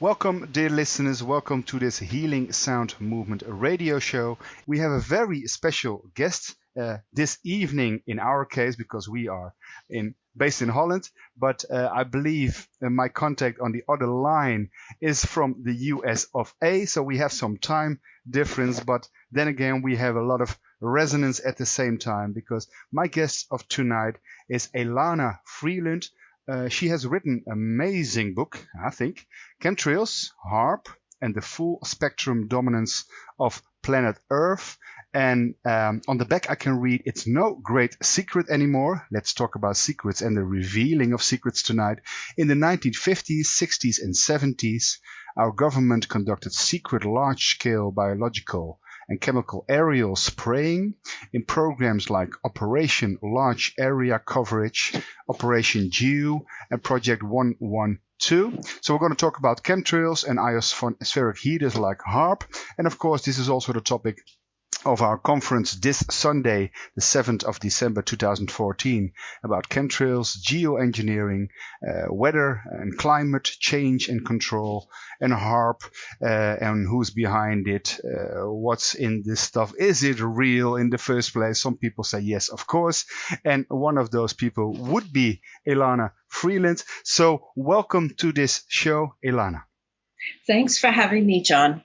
Welcome, dear listeners. Welcome to this Healing Sound Movement radio show. We have a very special guest this evening in our case because we are based in Holland. But I believe my contact on the other line is from the US of A. So we have some time difference. But then again, we have a lot of resonance at the same time because my guest of tonight is Elana Freeland. She has written an amazing book, I think, Chemtrails, HAARP, and the Full Spectrum Dominance of Planet Earth. And on the back I can read, it's no great secret anymore. Let's talk about secrets and the revealing of secrets tonight. In the 1950s, 60s, and 70s, our government conducted secret large-scale biological and chemical aerial spraying in programs like Operation Large Area Coverage, Operation Geo, and Project 112. So we're going to talk about chemtrails and ionospheric heaters like HAARP. And of course, this is also the topic of our conference this Sunday, the 7th of December 2014, about chemtrails, geoengineering, weather and climate change and control, and HAARP, and who's behind it, what's in this stuff. Is it real in the first place? Some people say yes, of course. And one of those people would be Elana Freeland. So welcome to this show, Elana. Thanks for having me, John.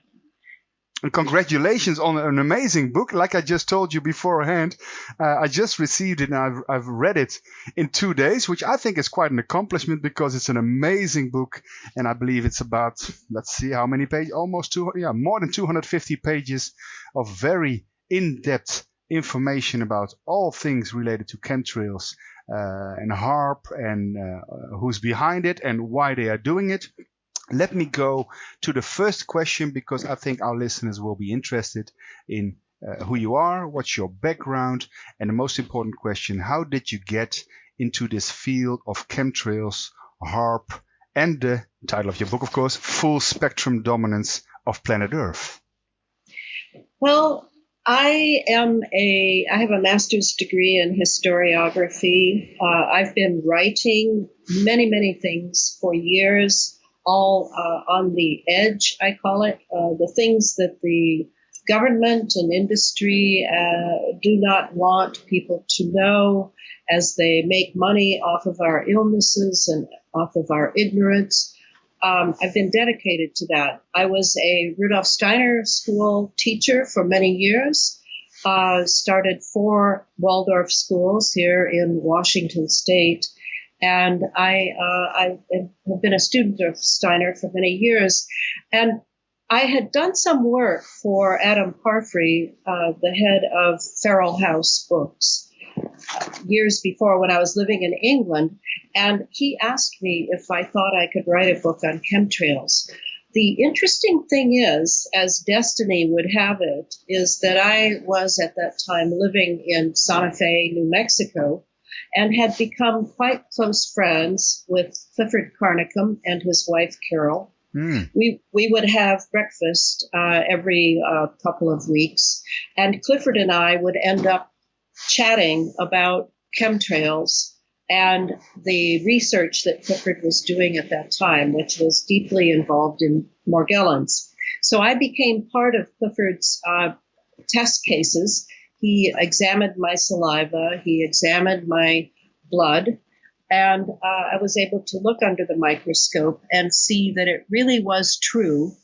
And congratulations on an amazing book. Like I just told you beforehand, I just received it and I've read it in 2 days, which I think is quite an accomplishment because it's an amazing book. And I believe it's about, let's see how many pages, more than 250 pages of very in-depth information about all things related to chemtrails and HAARP and who's behind it and why they are doing it. Let me go to the first question because I think our listeners will be interested in who you are, what's your background, and the most important question, how did you get into this field of chemtrails, HAARP, and the title of your book, of course, Full Spectrum Dominance of Planet Earth? Well, I have a master's degree in historiography. I've been writing many things for years. All on the edge, I call it, the things that the government and industry do not want people to know as they make money off of our illnesses and off of our ignorance. I've been dedicated to that. I was a Rudolf Steiner school teacher for many years, started 4 Waldorf schools here in Washington State. And I have been a student of Steiner for many years. And I had done some work for Adam Parfrey, the head of Feral House Books, years before when I was living in England. And he asked me if I thought I could write a book on chemtrails. The interesting thing is, as destiny would have it, is that I was at that time living in Santa Fe, New Mexico, and had become quite close friends with Clifford Carnicom and his wife, Carol. We would have breakfast every couple of weeks, and Clifford and I would end up chatting about chemtrails and the research that Clifford was doing at that time, which was deeply involved in Morgelons. So I became part of Clifford's test cases. He examined my saliva, he examined my blood, and I was able to look under the microscope and see that it really was true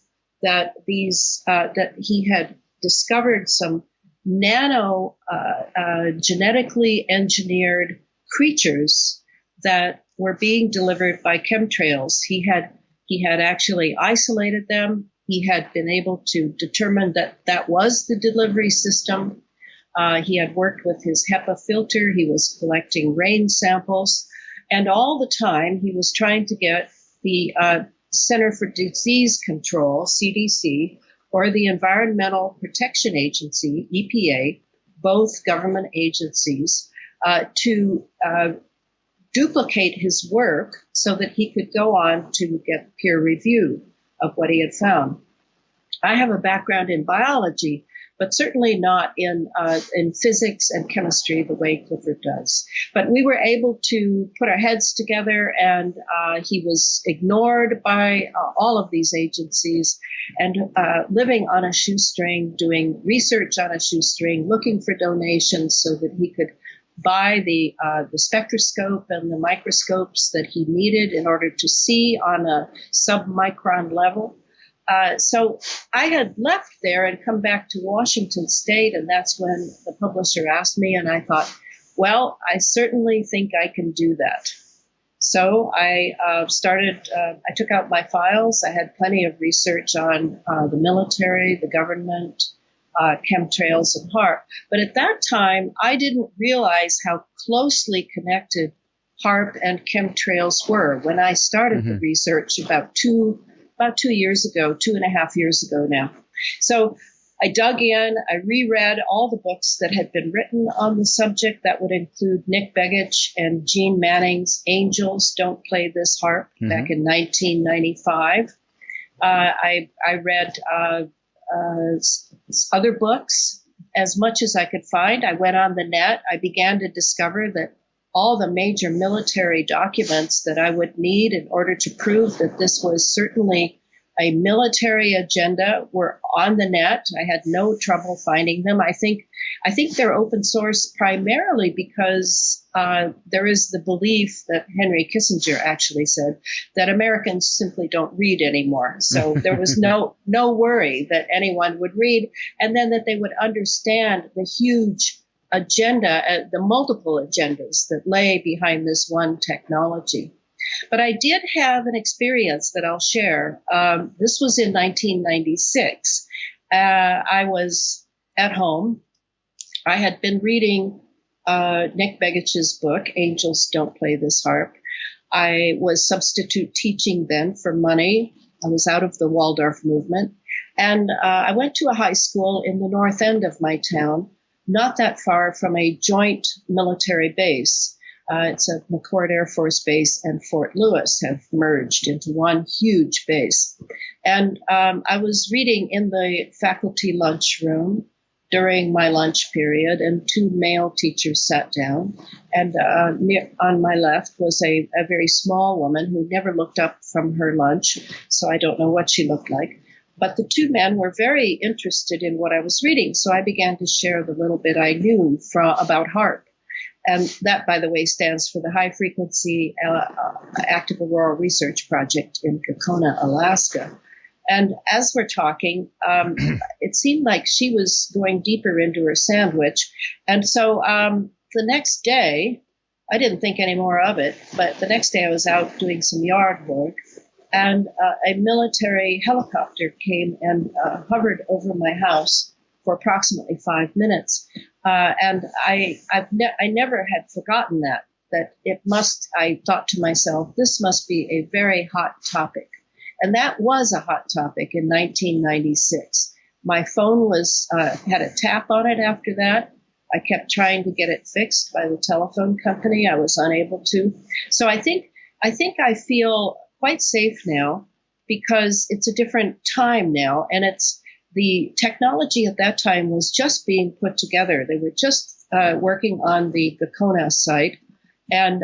that that he had discovered some genetically engineered creatures that were being delivered by chemtrails. He had actually isolated them. He had been able to determine that was the delivery system. He had worked with his HEPA filter. He was collecting rain samples. And all the time, he was trying to get the Center for Disease Control, CDC, or the Environmental Protection Agency, EPA, both government agencies, to duplicate his work so that he could go on to get peer review of what he had found. I have a background in biology, but certainly not in physics and chemistry the way Clifford does. But we were able to put our heads together, and he was ignored by all of these agencies, and living on a shoestring, doing research on a shoestring, looking for donations so that he could buy the spectroscope and the microscopes that he needed in order to see on a submicron level. So I had left there and come back to Washington State, and that's when the publisher asked me, and I thought, well, I certainly think I can do that. So I I took out my files. I had plenty of research on the military, the government, chemtrails, and HAARP. But at that time, I didn't realize how closely connected HAARP and chemtrails were. When I started the research about 2 years ago, 2.5 years ago now. So I dug in, I reread all the books that had been written on the subject. That would include Nick Begich and Gene Manning's Angels Don't Play This HAARP back in 1995. I read other books as much as I could find. I went on the net. I began to discover that all the major military documents that I would need in order to prove that this was certainly a military agenda were on the net. I had no trouble finding them. I think they're open source primarily because there is the belief that Henry Kissinger actually said that Americans simply don't read anymore. So there was no worry that anyone would read, and then that they would understand the huge agenda, the multiple agendas that lay behind this one technology. But I did have an experience that I'll share. This was in 1996. I was at home. I had been reading Nick Begich's book, Angels Don't Play This HAARP. I was substitute teaching then for money. I was out of the Waldorf movement. And I went to a high school in the north end of my town, not that far from a joint military base. It's a McChord Air Force Base and Fort Lewis have merged into one huge base. And I was reading in the faculty lunchroom during my lunch period, and two male teachers sat down. And on my left was a very small woman who never looked up from her lunch, so I don't know what she looked like. But the two men were very interested in what I was reading, so I began to share the little bit I knew about HAARP. And that, by the way, stands for the High Frequency Active Auroral Research Project in Gakona, Alaska. And as we're talking, it seemed like she was going deeper into her sandwich. And so the next day, I didn't think any more of it, but the next day I was out doing some yard work, and a military helicopter came and hovered over my house for approximately 5 minutes. And I never had forgotten that I thought to myself, this must be a very hot topic. And that was a hot topic in 1996. My phone had a tap on it after that. I kept trying to get it fixed by the telephone company. I was unable to. So I think I feel quite safe now because it's a different time now, and the technology at that time was just being put together. They were just working on the Gakona site, and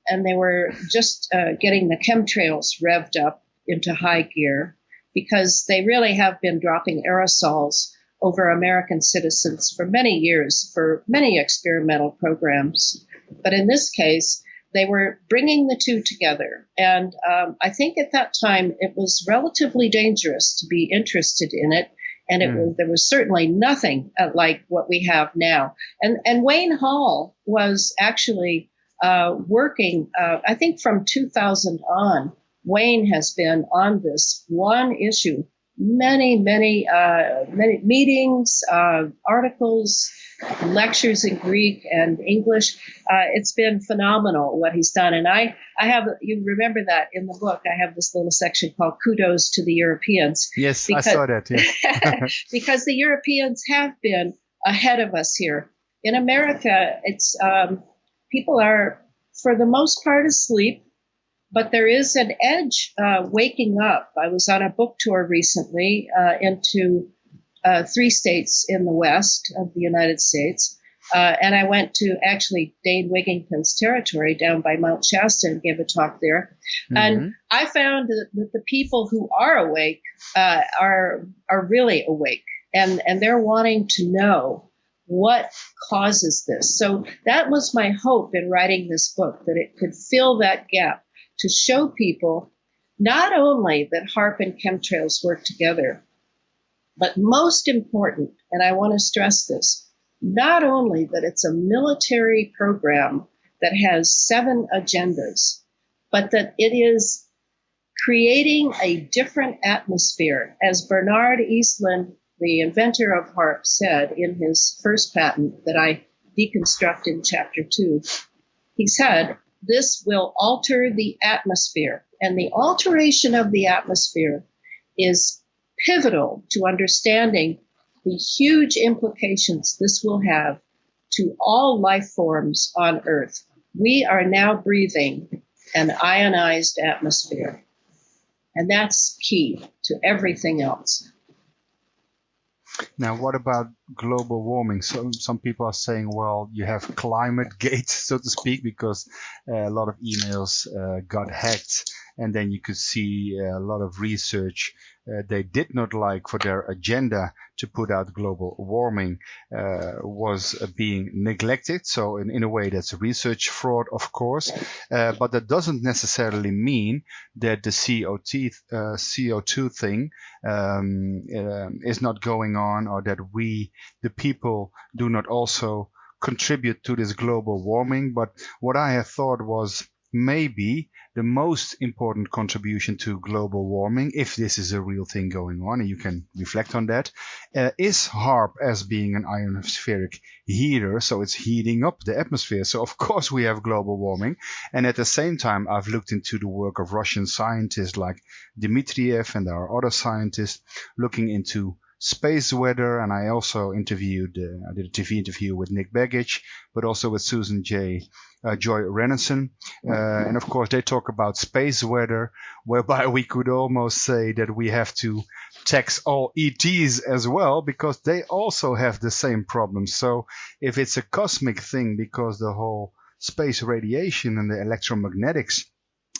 they were just getting the chemtrails revved up into high gear because they really have been dropping aerosols over American citizens for many years, for many experimental programs. But in this case, they were bringing the two together. And I think at that time, it was relatively dangerous to be interested in it. And there was certainly nothing like what we have now. And Wayne Hall was actually working, I think from 2000 on, Wayne has been on this one issue, many meetings, articles, lectures in Greek and English. It's been phenomenal what he's done. And I have, you remember that in the book, I have this little section called Kudos to the Europeans. Yes, I saw that. Yes. Because the Europeans have been ahead of us here. In America, it's people are, for the most part, asleep. But there is an edge waking up. I was on a book tour recently into 3 states in the west of the United States. And I went to actually Dane Wigington's territory down by Mount Shasta and gave a talk there. Mm-hmm. And I found that the people who are awake are really awake, and they're wanting to know what causes this. So that was my hope in writing this book, that it could fill that gap to show people not only that HAARP and chemtrails work together, but most important, and I want to stress this, not only that it's a military program that has 7 agendas, but that it is creating a different atmosphere. As Bernard Eastland, the inventor of HAARP, said in his first patent that I deconstruct in chapter 2, he said, this will alter the atmosphere. And the alteration of the atmosphere is pivotal to understanding the huge implications this will have to all life forms on Earth. We are now breathing an ionized atmosphere, and that's key to everything else. Now, what about global warming? So some people are saying, well, you have climate gate, so to speak, because a lot of emails got hacked, and then you could see a lot of research they did not like for their agenda to put out global warming was being neglected. So in a way, that's research fraud, of course, but that doesn't necessarily mean that the CO2 thing is not going on, or that we, the people, do not also contribute to this global warming. But what I have thought was maybe the most important contribution to global warming, if this is a real thing going on, and you can reflect on that, is HAARP as being an ionospheric heater. So it's heating up the atmosphere. So of course we have global warming. And at the same time, I've looked into the work of Russian scientists like Dmitriev, and there are other scientists looking into space weather. And I also interviewed, I did a TV interview with Nick Begich, but also with Susan Joy Renison. And of course, they talk about space weather, whereby we could almost say that we have to tax all ETs as well, because they also have the same problems. So if it's a cosmic thing, because the whole space radiation and the electromagnetics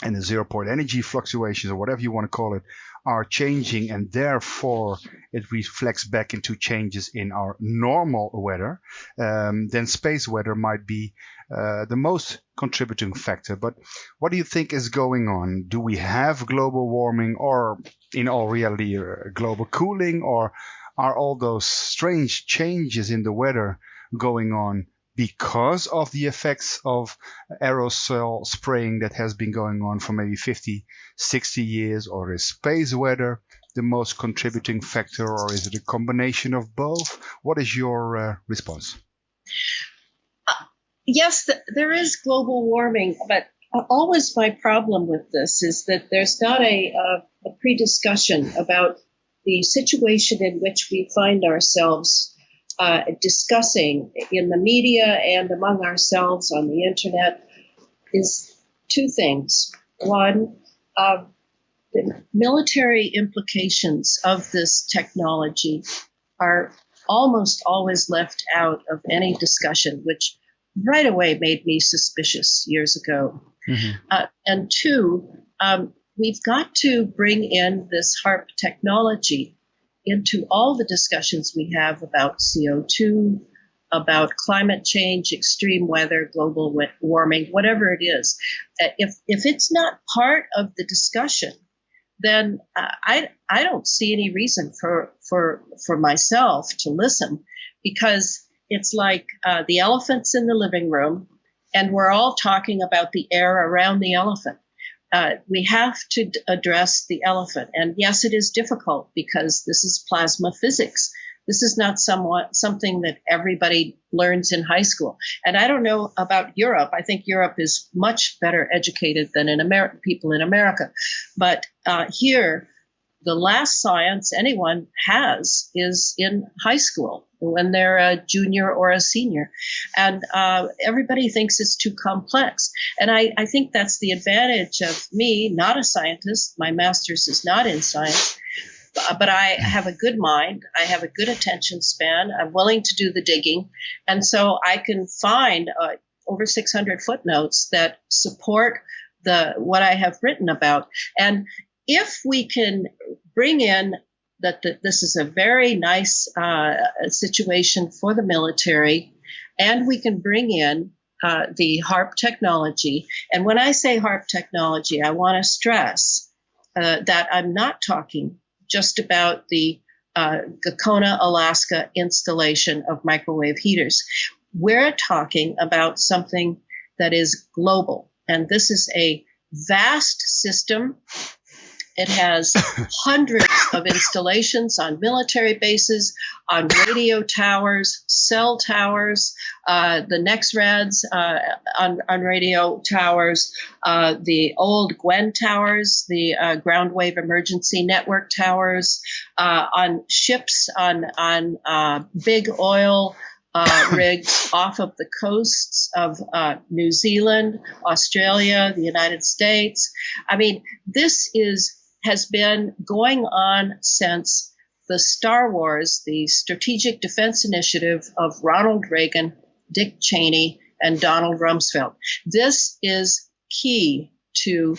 and the zero-point energy fluctuations, or whatever you want to call it, are changing, and therefore it reflects back into changes in our normal weather, then space weather might be the most contributing factor. But what do you think is going on? Do we have global warming, or in all reality global cooling, or are all those strange changes in the weather going on because of the effects of aerosol spraying that has been going on for maybe 50, 60 years? Or is space weather the most contributing factor, or is it a combination of both? What is your response? Yes, there is global warming, but always my problem with this is that there's not a pre-discussion about the situation in which we find ourselves discussing in the media and among ourselves on the internet. Is 2 things. One, the military implications of this technology are almost always left out of any discussion, which right away made me suspicious years ago. Mm-hmm. And 2, we've got to bring in this HAARP technology into all the discussions we have about CO2, about climate change, extreme weather, global warming, whatever it is. If it's not part of the discussion, then I don't see any reason for myself to listen, because it's like the elephant's in the living room, and we're all talking about the air around the elephant. We have to address the elephant. And yes, it is difficult because this is plasma physics. This is not something that everybody learns in high school. And I don't know about Europe. I think Europe is much better educated than people in America. But here, the last science anyone has is in high school when they're a junior or a senior. And everybody thinks it's too complex. And I think that's the advantage of me, not a scientist. My master's is not in science. but I have a good mind. I have a good attention span. I'm willing to do the digging. And so I can find over 600 footnotes that support what I have written about. And if we can bring in that this is a very nice situation for the military, and we can bring in the HAARP technology. And when I say HAARP technology, I want to stress that I'm not talking just about the Gakona, Alaska installation of microwave heaters. We're talking about something that is global. And this is a vast system. It has hundreds of installations on military bases, on radio towers, cell towers, the NexRads on radio towers, the old Gwen towers, the ground wave emergency network towers, on ships, on big oil rigs off of the coasts of New Zealand, Australia, the United States. I mean, this has been going on since the Star Wars, the Strategic Defense Initiative of Ronald Reagan, Dick Cheney, and Donald Rumsfeld. This is key to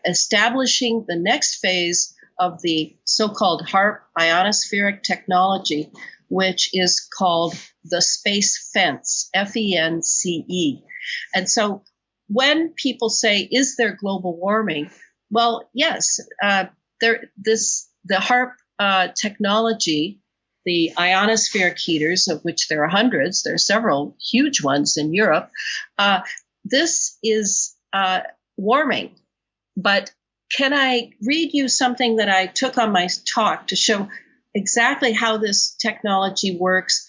establishing the next phase of the so-called HAARP ionospheric technology, which is called the space fence, FENCE. And when people say, is there global warming? Well, yes, the HAARP technology, the ionospheric heaters, of which there are hundreds, there are several huge ones in Europe, this is warming. But can I read you something that I took on my talk to show exactly how this technology works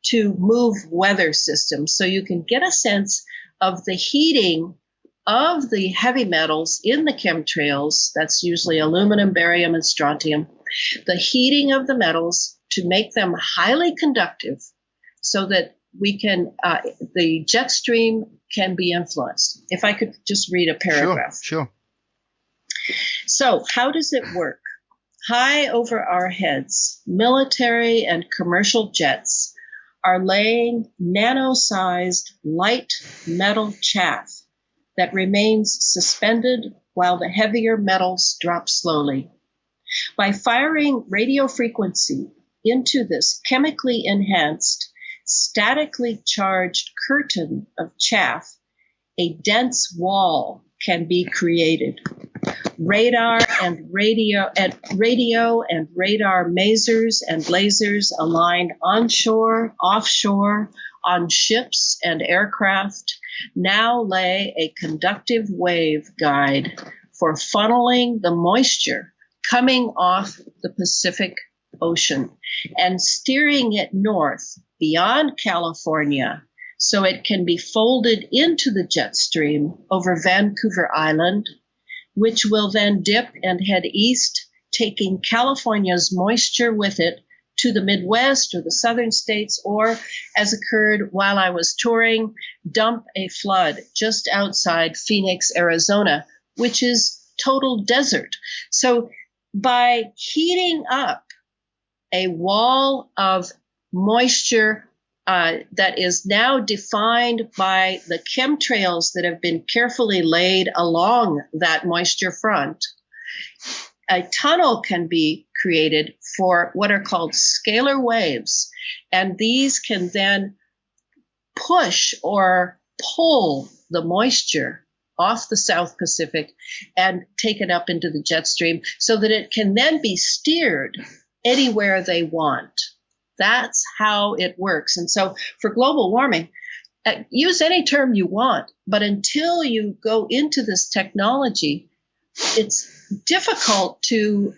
to move weather systems, so you can get a sense of the heating of the heavy metals in the chemtrails, that's usually aluminum, barium, and strontium, the heating of the metals to make them highly conductive so that we can, the jet stream can be influenced. If I could just read a paragraph. Sure. So how does it work? High over our heads, military and commercial jets are laying nano-sized light metal chaff that remains suspended while the heavier metals drop slowly. By firing radio frequency into this chemically enhanced, statically charged curtain of chaff, a dense wall can be created. Radio and radar masers and lasers aligned onshore, offshore, on ships and aircraft now lay a conductive wave guide for funneling the moisture coming off the Pacific Ocean and steering it north beyond California so it can be folded into the jet stream over Vancouver Island, which will then dip and head east, taking California's moisture with it to the Midwest or the southern states, or, as occurred while I was touring, dump a flood just outside Phoenix, Arizona, which is total desert. So by heating up a wall of moisture that is now defined by the chemtrails that have been carefully laid along that moisture front, a tunnel can be created for what are called scalar waves. And these can then push or pull the moisture off the South Pacific and take it up into the jet stream so that it can then be steered anywhere they want. That's how it works. And so for global warming, use any term you want, but until you go into this technology, it's difficult to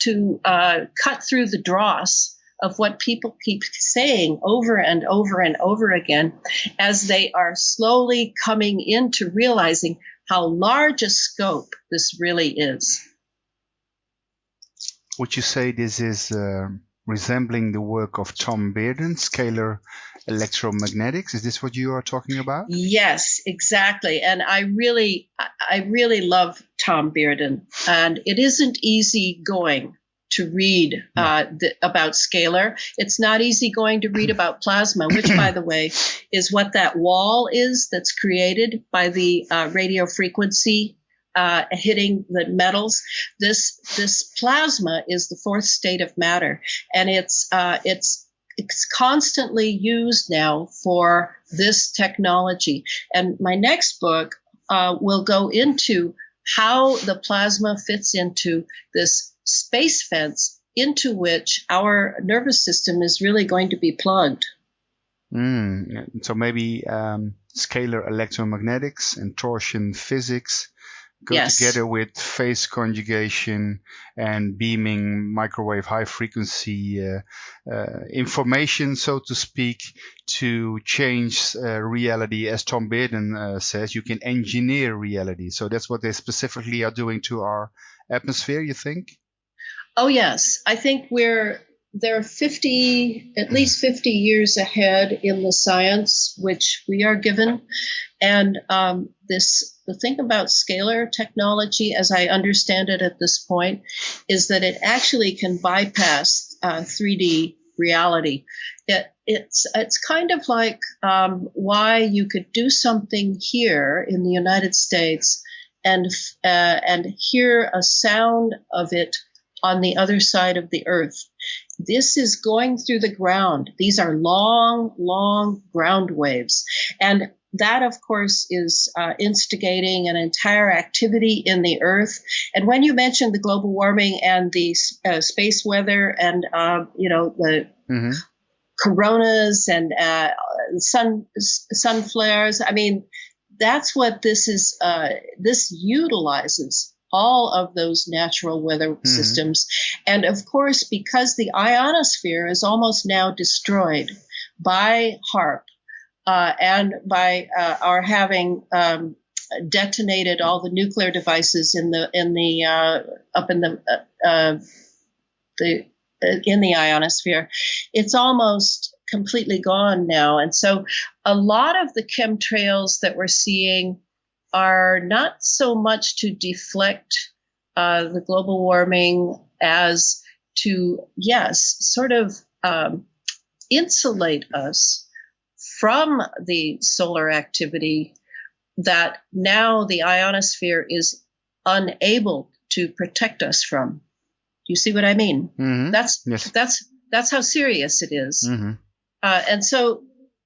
cut through the dross of what people keep saying over and over and over again as they are slowly coming into realizing how large a scope this really is. Would you say this is resembling the work of Tom Bearden, scalar electromagnetics? Is this what you are talking about? Yes, exactly. And I really love Tom Bearden. And it isn't easy going to read about scalar. It's not easy going to read about plasma, which, by the way, is what that wall is that's created by the radio frequency hitting the metals. This plasma is the fourth state of matter, and it's constantly used now for this technology. And my next book will go into how the plasma fits into this space fence into which our nervous system is really going to be plugged. So maybe scalar electromagnetics and torsion physics go together with phase conjugation and beaming microwave high frequency information, so to speak, to change reality. As Tom Bearden says, you can engineer reality. So that's what they specifically are doing to our atmosphere, you think? Oh, yes. I think they're at least 50 years ahead in the science which we are given. And the thing about scalar technology, as I understand it at this point, is that it actually can bypass 3D reality. It's kind of like why you could do something here in the United States and hear a sound of it on the other side of the earth. This is going through the ground. These are long, long ground waves. And that, of course, is instigating an entire activity in the earth. And when you mentioned the global warming and the space weather and, the coronas and sun flares, I mean, that's what this is. This utilizes all of those natural weather systems. And of course, because the ionosphere is almost now destroyed by HAARP and by our having detonated all the nuclear devices in the ionosphere, it's almost completely gone now. And so a lot of the chemtrails that we're seeing are not so much to deflect the global warming as to, sort of insulate us from the solar activity that now the ionosphere is unable to protect us from. Do you see what I mean? That's how serious it is. And so,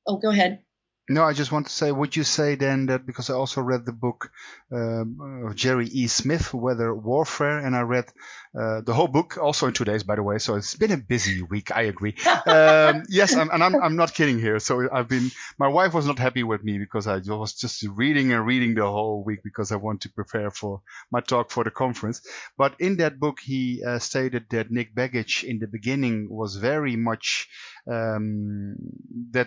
go ahead. No, I just want to say, would you say then that, because I also read the book of Jerry E. Smith, Weather Warfare, and I read the whole book also in 2 days, by the way. So it's been a busy week. I agree. Yes, I'm not kidding here. So my wife was not happy with me because I was just reading the whole week because I want to prepare for my talk for the conference. But in that book, he stated that Nick Begich in the beginning was very much that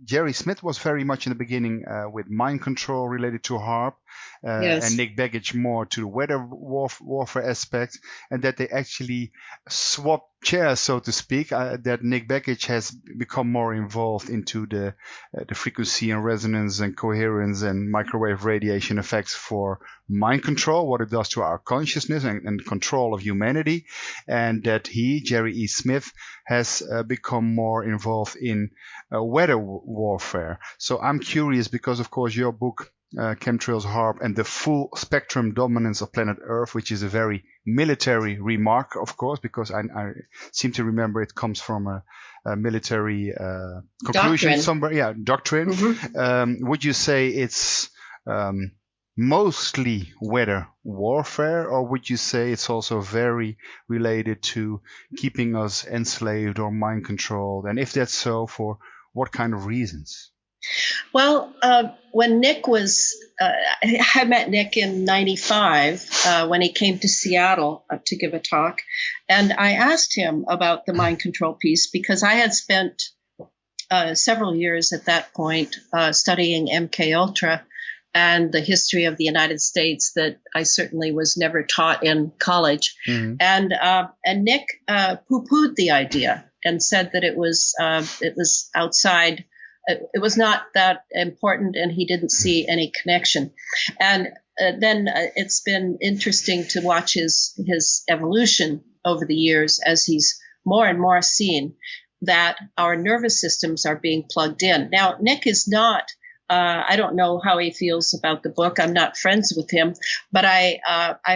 Jerry Smith was very much in the beginning with mind control related to HAARP, and Nick Begich more to the weather warfare aspect, and that they actually swapped chairs, so to speak, that Nick Begich has become more involved into the frequency and resonance and coherence and microwave radiation effects for mind control, what it does to our consciousness and control of humanity, and that Jerry E. Smith, has become more involved in weather warfare. So I'm curious because, of course, your book, Chemtrails, HAARP, and the full spectrum dominance of planet Earth, which is a very military remark, of course, because I seem to remember it comes from a military conclusion somewhere. Yeah, doctrine. Would you say it's mostly weather warfare, or would you say it's also very related to keeping us enslaved or mind controlled? And if that's so, for what kind of reasons? Well, when Nick I met Nick in '95 when he came to Seattle to give a talk, and I asked him about the mind control piece because I had spent several years at that point studying MKUltra and the history of the United States that I certainly was never taught in college. And Nick poo-pooed the idea and said that it was outside. It was not that important, and he didn't see any connection. And then it's been interesting to watch his evolution over the years as he's more and more seen that our nervous systems are being plugged in. Now, Nick is not, I don't know how he feels about the book. I'm not friends with him, but I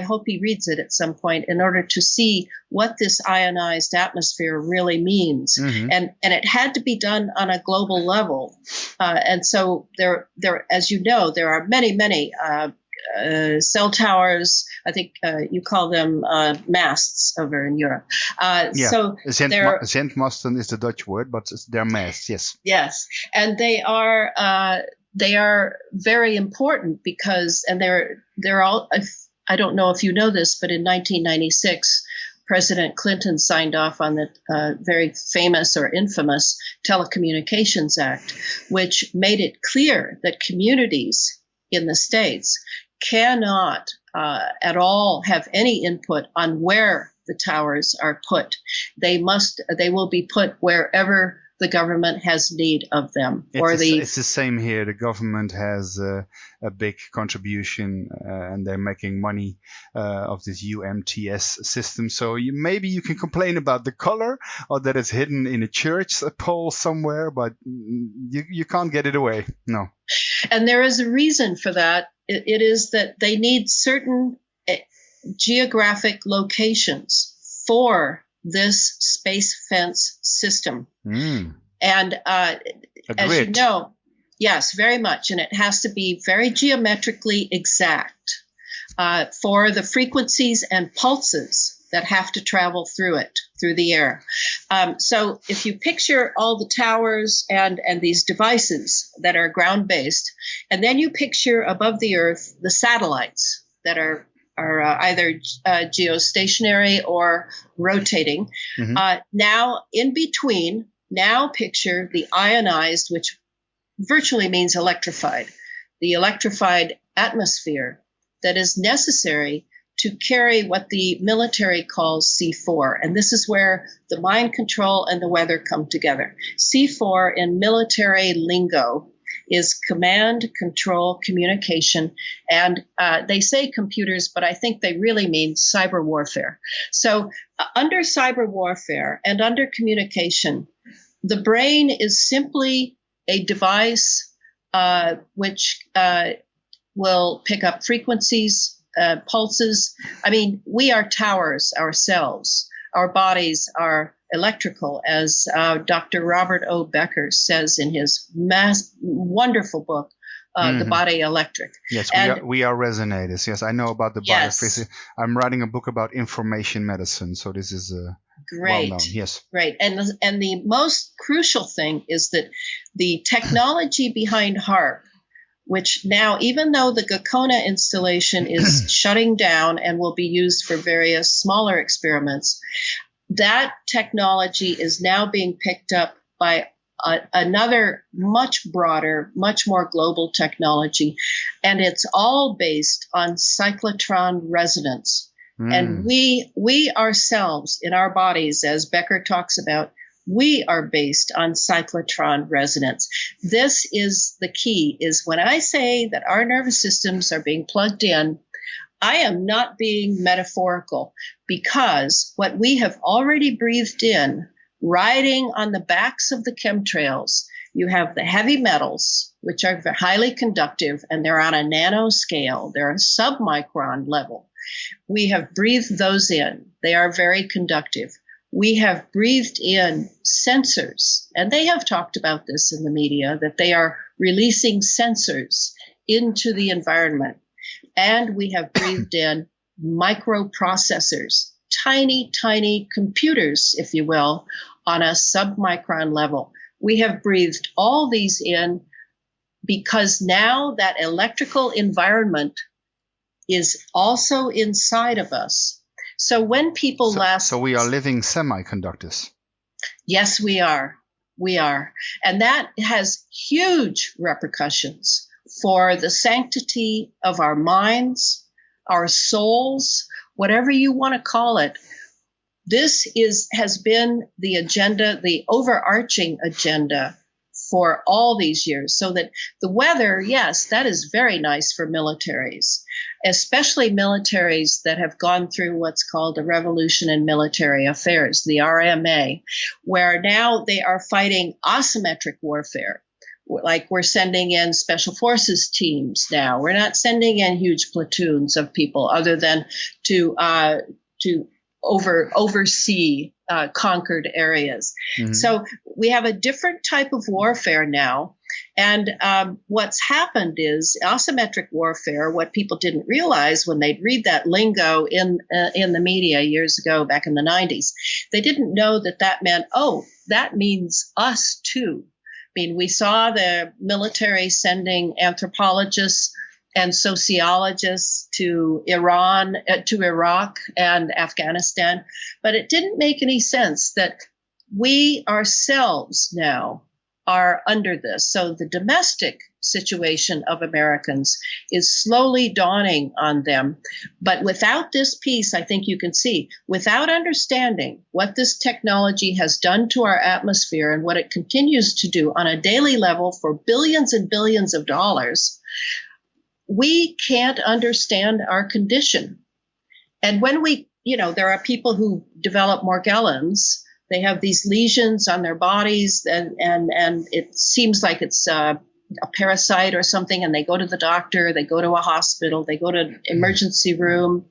hope he reads it at some point in order to see what this ionized atmosphere really means. Mm-hmm. And it had to be done on a global level. And so there, as you know, there are many cell towers. I think you call them masts over in Europe. So Zendmasten is the Dutch word, but they're masts. Yes. Yes, and they are very important because, and they're all. I don't know if you know this, but in 1996, President Clinton signed off on the very famous or infamous Telecommunications Act, which made it clear that communities in the states cannot at all have any input on where the towers are put. They will be put wherever the government has need of them. It's the same here. The government has a big contribution, and they're making money of this UMTS system. So maybe you can complain about the color or that it's hidden in a church pole somewhere, but you can't get it away. No. And there is a reason for that. It is that they need certain geographic locations for this space fence system. And as you know, yes, very much. And it has to be very geometrically exact for the frequencies and pulses that have to travel through it, through the air. So if you picture all the towers and these devices that are ground-based, and then you picture above the Earth the satellites that are either geostationary or rotating. Mm-hmm. Now, in between, now picture the ionized, which virtually means electrified, the electrified atmosphere that is necessary to carry what the military calls C4. And this is where the mind control and the weather come together. C4 in military lingo is command, control, communication, and they say computers, but I think they really mean cyber warfare. So under cyber warfare and under communication, the brain is simply a device which will pick up frequencies, pulses. I mean, we are towers ourselves. Our bodies are electrical, as Dr. Robert O. Becker says in his wonderful book, The Body Electric. Yes, we are resonators. Yes, I know about the biophysics. I'm writing a book about information medicine, so this is great. Well known. Yes, great. And the most crucial thing is that the technology behind HAARP, which now, even though the Gakona installation is shutting down and will be used for various smaller experiments, that technology is now being picked up by another much broader, much more global technology, and it's all based on cyclotron resonance. And we ourselves in our bodies, as Becker talks about, we are based on cyclotron resonance. This is the key, is when I say that our nervous systems are being plugged in, I am not being metaphorical, because what we have already breathed in, riding on the backs of the chemtrails, you have the heavy metals, which are highly conductive, and they're on a nanoscale. They're a submicron level. We have breathed those in. They are very conductive. We have breathed in sensors, and they have talked about this in the media, that they are releasing sensors into the environment. And we have breathed in microprocessors, tiny, tiny computers, if you will, on a submicron level. We have breathed all these in because now that electrical environment is also inside of us. So when people So we are living semiconductors. Yes, we are. We are. And that has huge repercussions for the sanctity of our minds, our souls, whatever you want to call it. This has been the agenda, the overarching agenda for all these years. So that the weather, yes, that is very nice for militaries, especially militaries that have gone through what's called the Revolution in Military Affairs, the RMA, where now they are fighting asymmetric warfare. Like we're sending in special forces teams now. We're not sending in huge platoons of people other than to oversee conquered areas. Mm-hmm. So we have a different type of warfare now. And what's happened is asymmetric warfare, what people didn't realize when they'd read that lingo in the media years ago, back in the 90s, they didn't know that meant, oh, that means us too. I mean, we saw the military sending anthropologists and sociologists to Iran, to Iraq and Afghanistan, but it didn't make any sense that we ourselves now are under this. So the domestic situation of Americans is slowly dawning on them. But without this piece, I think you can see, without understanding what this technology has done to our atmosphere and what it continues to do on a daily level for billions and billions of dollars, we can't understand our condition. And when there are people who develop Morgelons. They have these lesions on their bodies, and it seems like it's a parasite or something, and they go to the doctor, they go to a hospital, they go to an emergency room,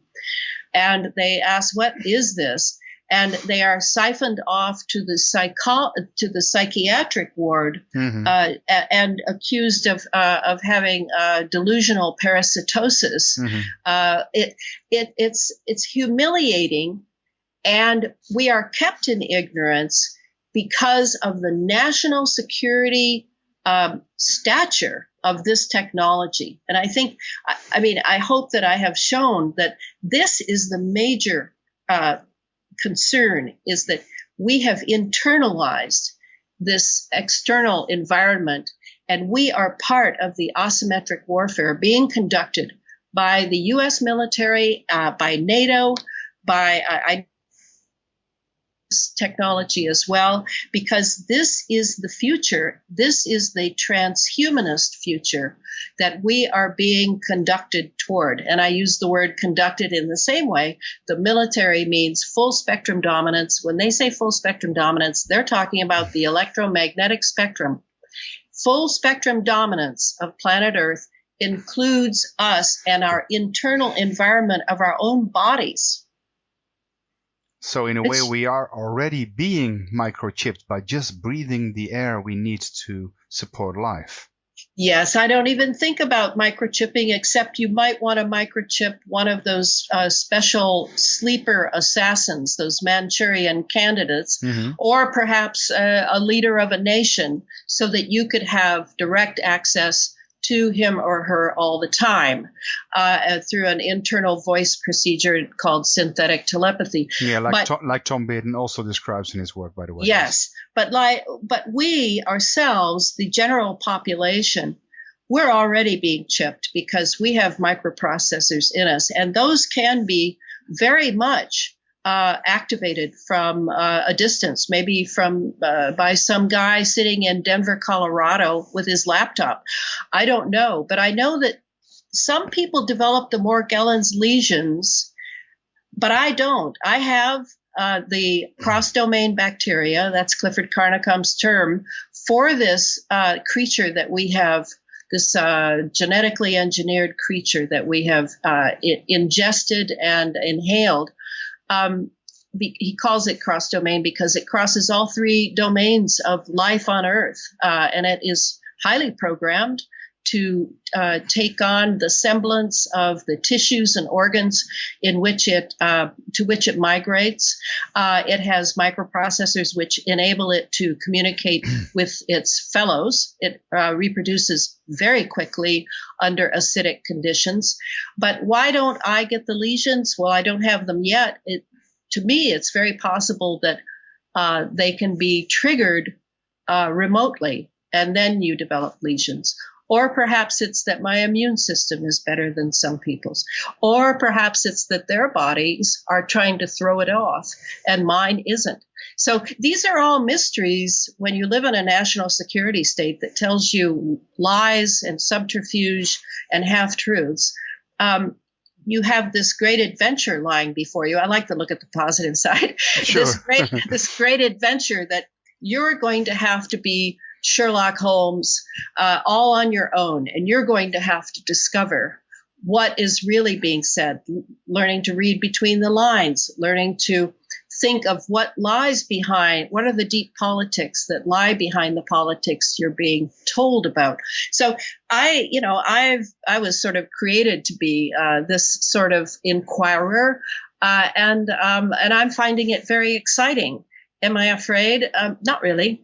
and they ask, what is this? And they are siphoned off to the psychiatric ward, mm-hmm. And accused of having delusional parasitosis. Mm-hmm. It's humiliating. And we are kept in ignorance because of the national security stature of this technology. And I hope that I have shown that this is the major concern, is that we have internalized this external environment, and we are part of the asymmetric warfare being conducted by the U.S. military, by NATO, by technology as well, because this is the future. This is the transhumanist future that we are being conducted toward. And I use the word conducted in the same way. The military means full spectrum dominance. When they say full spectrum dominance, they're talking about the electromagnetic spectrum. Full spectrum dominance of planet Earth includes us and our internal environment of our own bodies. So in a way, we are already being microchipped by just breathing the air we need to support life. Yes, I don't even think about microchipping, except you might want to microchip one of those special sleeper assassins, those Manchurian candidates, mm-hmm. or perhaps a leader of a nation, so that you could have direct access to him or her all the time through an internal voice procedure called synthetic telepathy. Yeah, like Tom Baden also describes in his work, by the way. Yes, but we ourselves, the general population, we're already being chipped because we have microprocessors in us, and those can be very much activated from a distance, maybe from by some guy sitting in Denver, Colorado with his laptop. I don't know, but I know that some people develop the Morgellons lesions, but I don't. I have the cross-domain bacteria, that's Clifford Carnicom's term, for this creature that we have, this genetically engineered creature that we have ingested and inhaled. He calls it cross-domain because it crosses all three domains of life on Earth, and it is highly programmed to take on the semblance of the tissues and organs in which to which it migrates. It has microprocessors which enable it to communicate with its fellows. It reproduces very quickly under acidic conditions. But why don't I get the lesions? Well, I don't have them yet. To me, it's very possible that they can be triggered remotely, and then you develop lesions. Or perhaps it's that my immune system is better than some people's. Or perhaps it's that their bodies are trying to throw it off and mine isn't. So these are all mysteries when you live in a national security state that tells you lies and subterfuge and half-truths. You have this great adventure lying before you. I like to look at the positive side. Sure. This great adventure that you're going to have to be Sherlock Holmes all on your own, and you're going to have to discover what is really being said, learning to read between the lines, learning to think of what lies behind, what are the deep politics that lie behind the politics you're being told about. So I was sort of created to be this sort of inquirer, and I'm finding it very exciting. Am I afraid? Not really,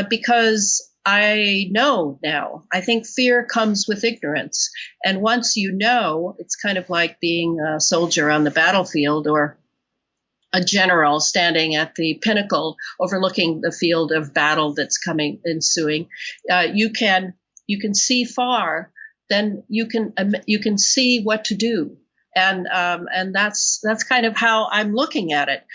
because I know now. I think fear comes with ignorance. And once you know, it's kind of like being a soldier on the battlefield or a general standing at the pinnacle overlooking the field of battle that's ensuing. You can see far, then you can see what to do. And that's kind of how I'm looking at it.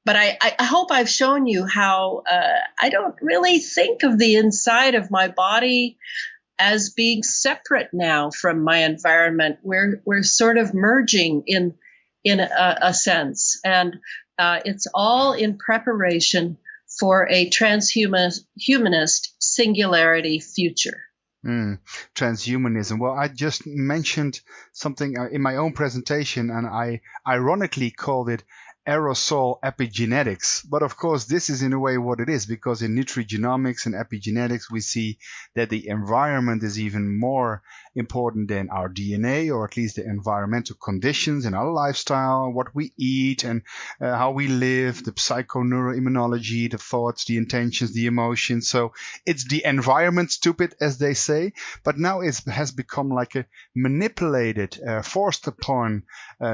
But I hope I've shown you how I don't really think of the inside of my body as being separate now from my environment. We're sort of merging in a sense, and it's all in preparation for a transhumanist singularity future. Transhumanism. Well, I just mentioned something in my own presentation, and I ironically called it aerosol epigenetics. But of course, this is in a way what it is, because in nutrigenomics and epigenetics, we see that the environment is even more important than our DNA, or at least the environmental conditions and our lifestyle, what we eat and how we live, the psychoneuroimmunology, the thoughts, the intentions, the emotions. So it's the environment, stupid, as they say. But now it has become like a manipulated, forced upon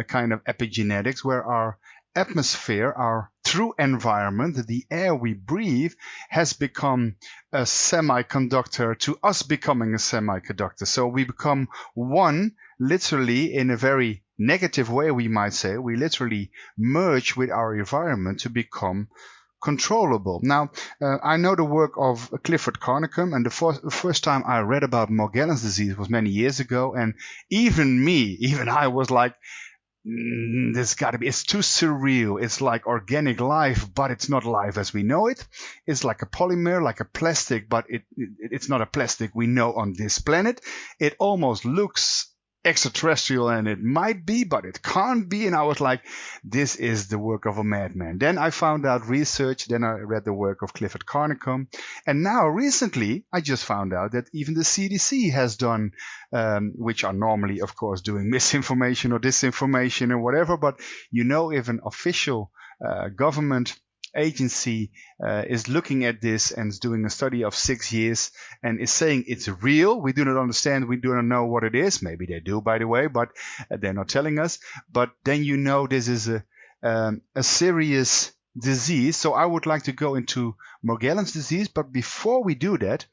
kind of epigenetics, where our atmosphere, our true environment, the air we breathe, has become a semiconductor to us becoming a semiconductor. So we become one, literally, in a very negative way, we might say. We literally merge with our environment to become controllable. Now, I know the work of Clifford Carnicom, and the first time I read about Morgelon's disease was many years ago, and even I was like, there's got to be, it's too surreal. It's like organic life, but it's not life as we know it. It's like a polymer, like a plastic, but it's not a plastic we know on this planet. It almost looks extraterrestrial, and it might be, but it can't be. And I was like, this is the work of a madman. Then I found out research, then I read the work of Clifford Carnicom, and now recently I just found out that even the CDC has done, which are normally, of course, doing misinformation or disinformation or whatever, but if an official government agency is looking at this and is doing a study of 6 years and is saying it's real. We do not understand. We do not know what it is. Maybe they do, by the way, but they're not telling us. But then this is a serious disease. So I would like to go into Morgelon's disease. But before we do that,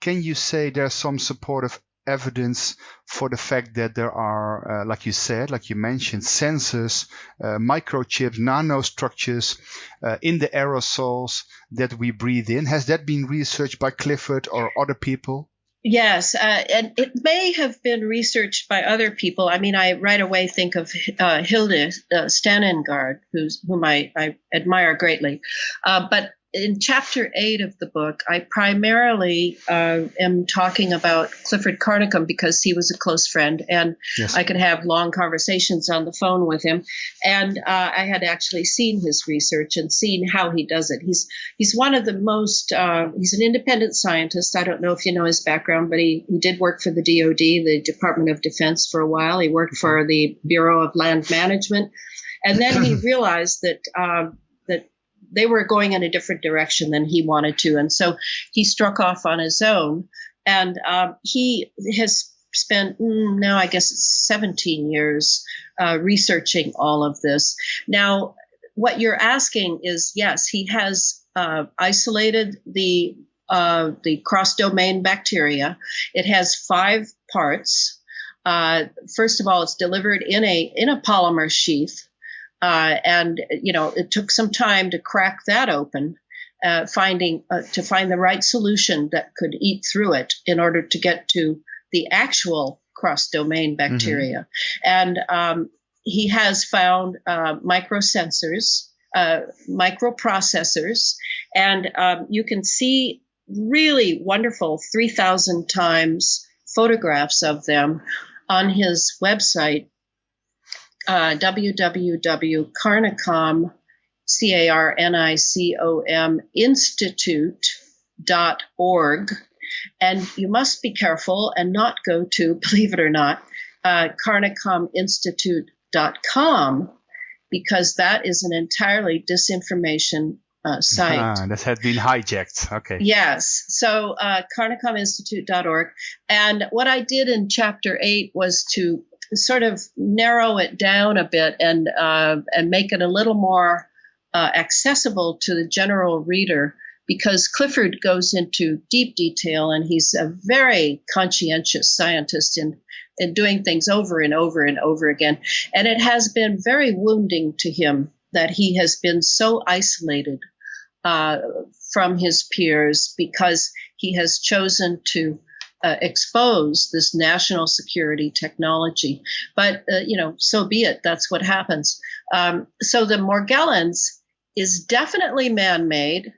can you say there's some supportive evidence for the fact that there are, like you mentioned, sensors, microchips, nanostructures in the aerosols that we breathe in? Has that been researched by Clifford or other people? Yes, and it may have been researched by other people. I mean, I right away think of Hilde Stanengard, whom I admire greatly. But in chapter 8 of the book, I primarily am talking about Clifford Carnicom because he was a close friend, and yes, I could have long conversations on the phone with him. And I had actually seen his research and seen how he does it. He's one of the most, he's an independent scientist. I don't know if you know his background, but he did work for the DOD, the Department of Defense, for a while. He worked for the Bureau of Land Management. And then he realized that they were going in a different direction than he wanted to. And so he struck off on his own. And he has spent, now I guess it's 17 years researching all of this. Now, what you're asking is, yes, he has isolated the cross-domain bacteria. It has 5 parts. First of all, it's delivered in a polymer sheath. And it took some time to crack that open. to find the right solution that could eat through it in order to get to the actual cross-domain bacteria. And he has found microsensors, microprocessors, and you can see really wonderful 3,000 times photographs of them on his website, www.carnicom, CARNICOM institute.org. And you must be careful and not go to, believe it or not, carnicominstitute.com, because that is an entirely disinformation site. That had been hijacked. Okay. Yes. So carnicominstitute.org. And what I did in Chapter 8 was to sort of narrow it down a bit and make it a little more accessible to the general reader, because Clifford goes into deep detail, and he's a very conscientious scientist in doing things over and over and over again. And it has been very wounding to him that he has been so isolated from his peers, because he has chosen to expose this national security technology. But, so be it. That's what happens. So the Morgelons is definitely man-made.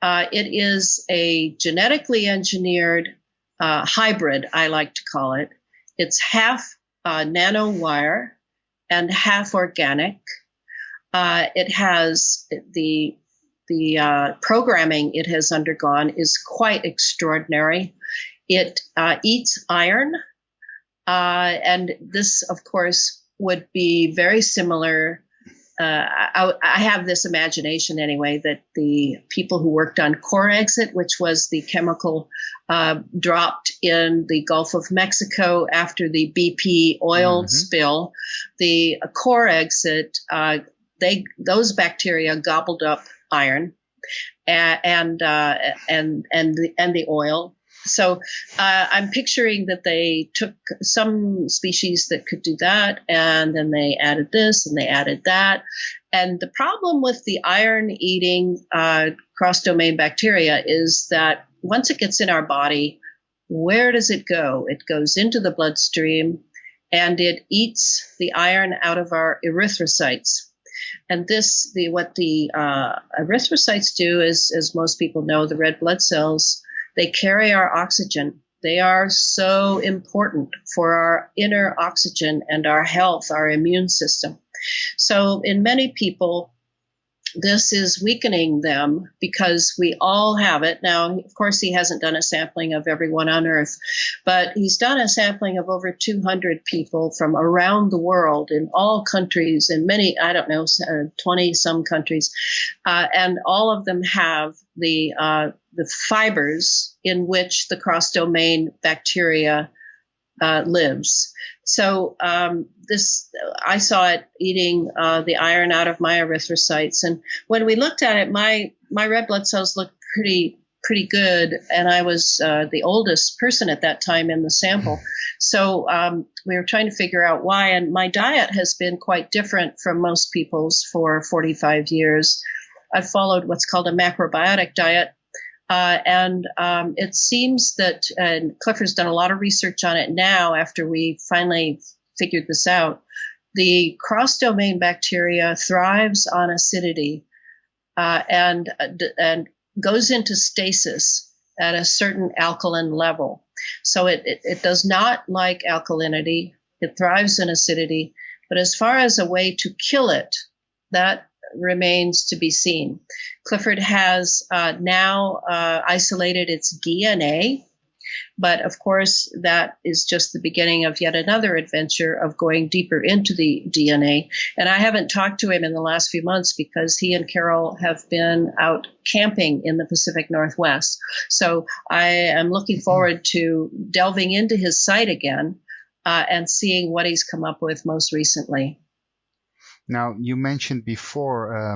It is a genetically engineered hybrid, I like to call it. It's half nanowire and half organic. It has the programming it has undergone is quite extraordinary. It eats iron, and this, of course, would be very similar. I have this imagination anyway, that the people who worked on core exit, which was the chemical dropped in the Gulf of Mexico after the BP oil spill, the core exit, those bacteria gobbled up iron and the oil. So I'm picturing that they took some species that could do that, and then they added this and they added that. And the problem with the iron-eating cross-domain bacteria is that once it gets in our body, where does it go? It goes into the bloodstream, and it eats the iron out of our erythrocytes. And what the erythrocytes do is, as most people know, the red blood cells, they carry our oxygen. They are so important for our inner oxygen and our health, our immune system. So in many people, this is weakening them because we all have it. Now, of course, he hasn't done a sampling of everyone on Earth, but he's done a sampling of over 200 people from around the world in all countries, in many, 20 some countries. And all of them have the fibers in which the cross-domain bacteria lives. So I saw it eating the iron out of my erythrocytes, and when we looked at it, my red blood cells looked pretty good, and I was the oldest person at that time in the sample. So we were trying to figure out why, and my diet has been quite different from most people's for 45 years. I've followed what's called a macrobiotic diet. And it seems that, and Clifford's done a lot of research on it now after we finally figured this out, the cross-domain bacteria thrives on acidity and goes into stasis at a certain alkaline level. So it does not like alkalinity. It thrives in acidity. But as far as a way to kill it, that remains to be seen. Clifford has now isolated its DNA, but of course that is just the beginning of yet another adventure of going deeper into the DNA. And I haven't talked to him in the last few months because he and Carol have been out camping in the Pacific Northwest. So I am looking forward to delving into his site again and seeing what he's come up with most recently. Now, you mentioned before,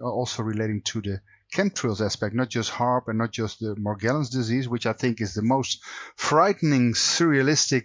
also relating to the chemtrails aspect, not just HAARP and not just the Morgellons disease, which I think is the most frightening, surrealistic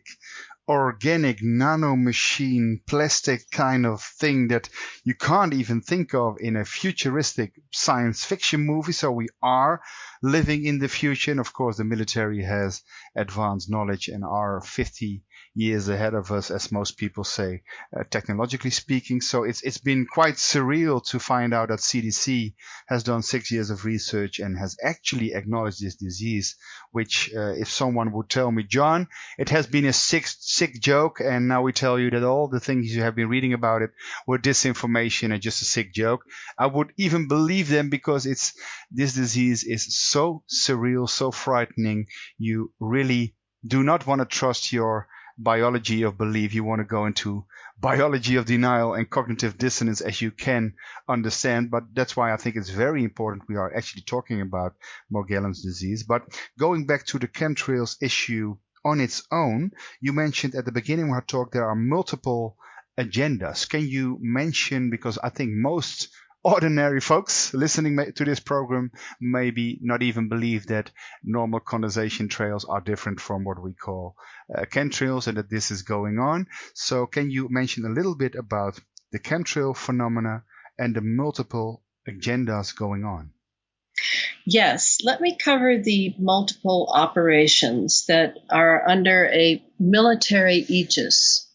organic nanomachine plastic kind of thing that you can't even think of in a futuristic science fiction movie. So we are living in the future. And of course, the military has advanced knowledge and are 50 years ahead of us, as most people say, technologically speaking. So it's been quite surreal to find out that CDC has done 6 years of research and has actually acknowledged this disease, which if someone would tell me, John, it has been a sick joke, and now we tell you that all the things you have been reading about it were disinformation and just a sick joke, I would even believe them, because this disease is so surreal, so frightening. You really do not want to trust your biology of belief. You want to go into biology of denial and cognitive dissonance, as you can understand. But that's why I think it's very important we are actually talking about Morgellons disease. But going back to the chemtrails issue on its own, you mentioned at the beginning of our talk there are multiple agendas. Can you mention, because I think most ordinary folks listening to this program maybe not even believe that normal condensation trails are different from what we call chemtrails, and that this is going on. So can you mention a little bit about the chemtrail phenomena and the multiple agendas going on? Yes, let me cover the multiple operations that are under a military aegis.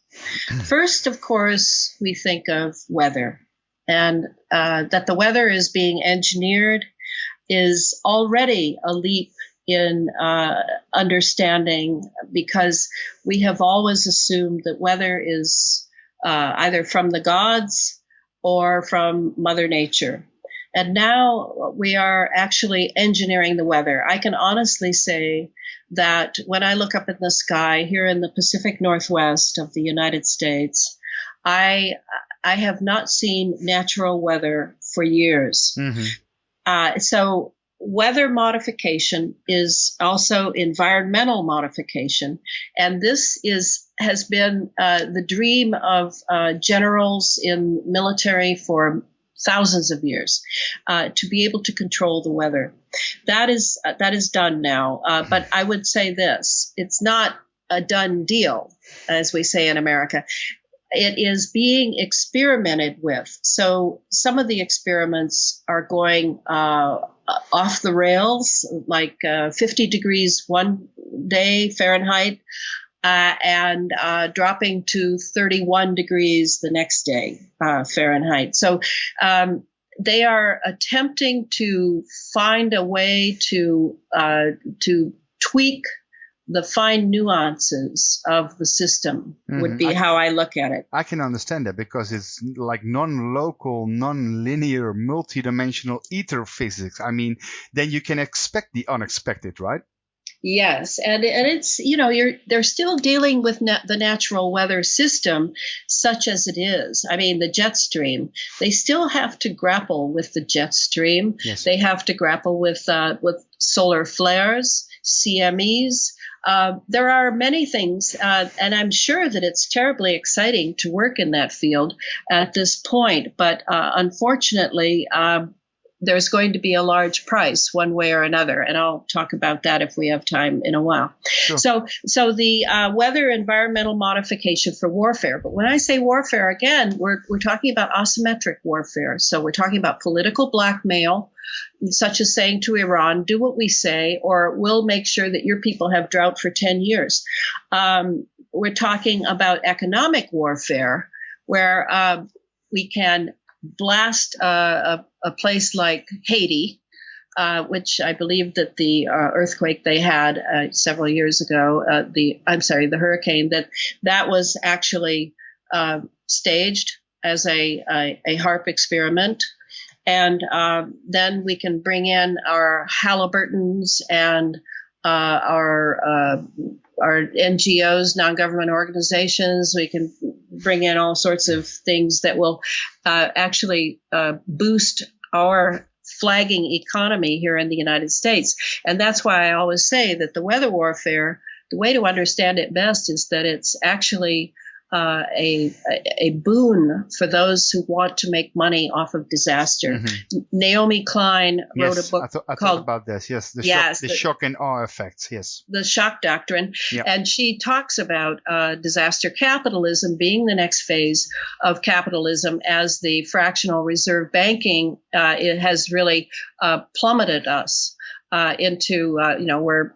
First, of course, we think of weather, and that the weather is being engineered is already a leap in understanding, because we have always assumed that weather is either from the gods or from Mother Nature. And now we are actually engineering the weather. I can honestly say that when I look up in the sky here in the Pacific Northwest of the United States, I have not seen natural weather for years. Mm-hmm. So weather modification is also environmental modification. And this has been the dream of generals in military for thousands of years, to be able to control the weather. That is done now. But I would say this: it's not a done deal, as we say in America. It is being experimented with. So some of the experiments are going off the rails, like 50 degrees one day Fahrenheit, and dropping to 31 degrees the next day Fahrenheit. So they are attempting to find a way to tweak the fine nuances of the system, would be how I look at it. I can understand that, because it's like non-local, non-linear, multidimensional ether physics. I mean, then you can expect the unexpected, right? Yes, and it's, they're still dealing with the natural weather system, such as it is. I mean, the jet stream, they still have to grapple with the jet stream. Yes. They have to grapple with solar flares, CMEs. There are many things, and I'm sure that it's terribly exciting to work in that field at this point. But unfortunately, there's going to be a large price one way or another, and I'll talk about that if we have time in a while. Sure. So the weather environmental modification for warfare. But when I say warfare, again, we're talking about asymmetric warfare. So we're talking about political blackmail, such as saying to Iran, do what we say, or we'll make sure that your people have drought for 10 years. We're talking about economic warfare, where we can blast a place like Haiti, which I believe that the earthquake they had several years ago, the hurricane, that was actually staged as a HAARP experiment. And then we can bring in our Halliburtons and our NGOs, non-government organizations. We can bring in all sorts of things that will actually boost our flagging economy here in the United States. And that's why I always say that the weather warfare, the way to understand it best is that it's actually a boon for those who want to make money off of disaster. Mm-hmm. Naomi Klein wrote a book I called thought about this. Yes, the shock and awe effects. Yes, the shock doctrine, yep. And she talks about disaster capitalism being the next phase of capitalism, as the fractional reserve banking it has really plummeted us into where.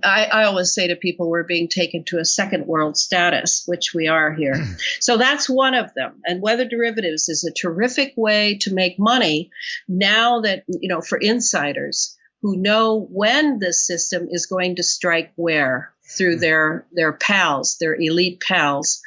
I always say to people, we're being taken to a second world status, which we are here. So that's one of them. And weather derivatives is a terrific way to make money now that, for insiders who know when this system is going to strike where through their pals, their elite pals.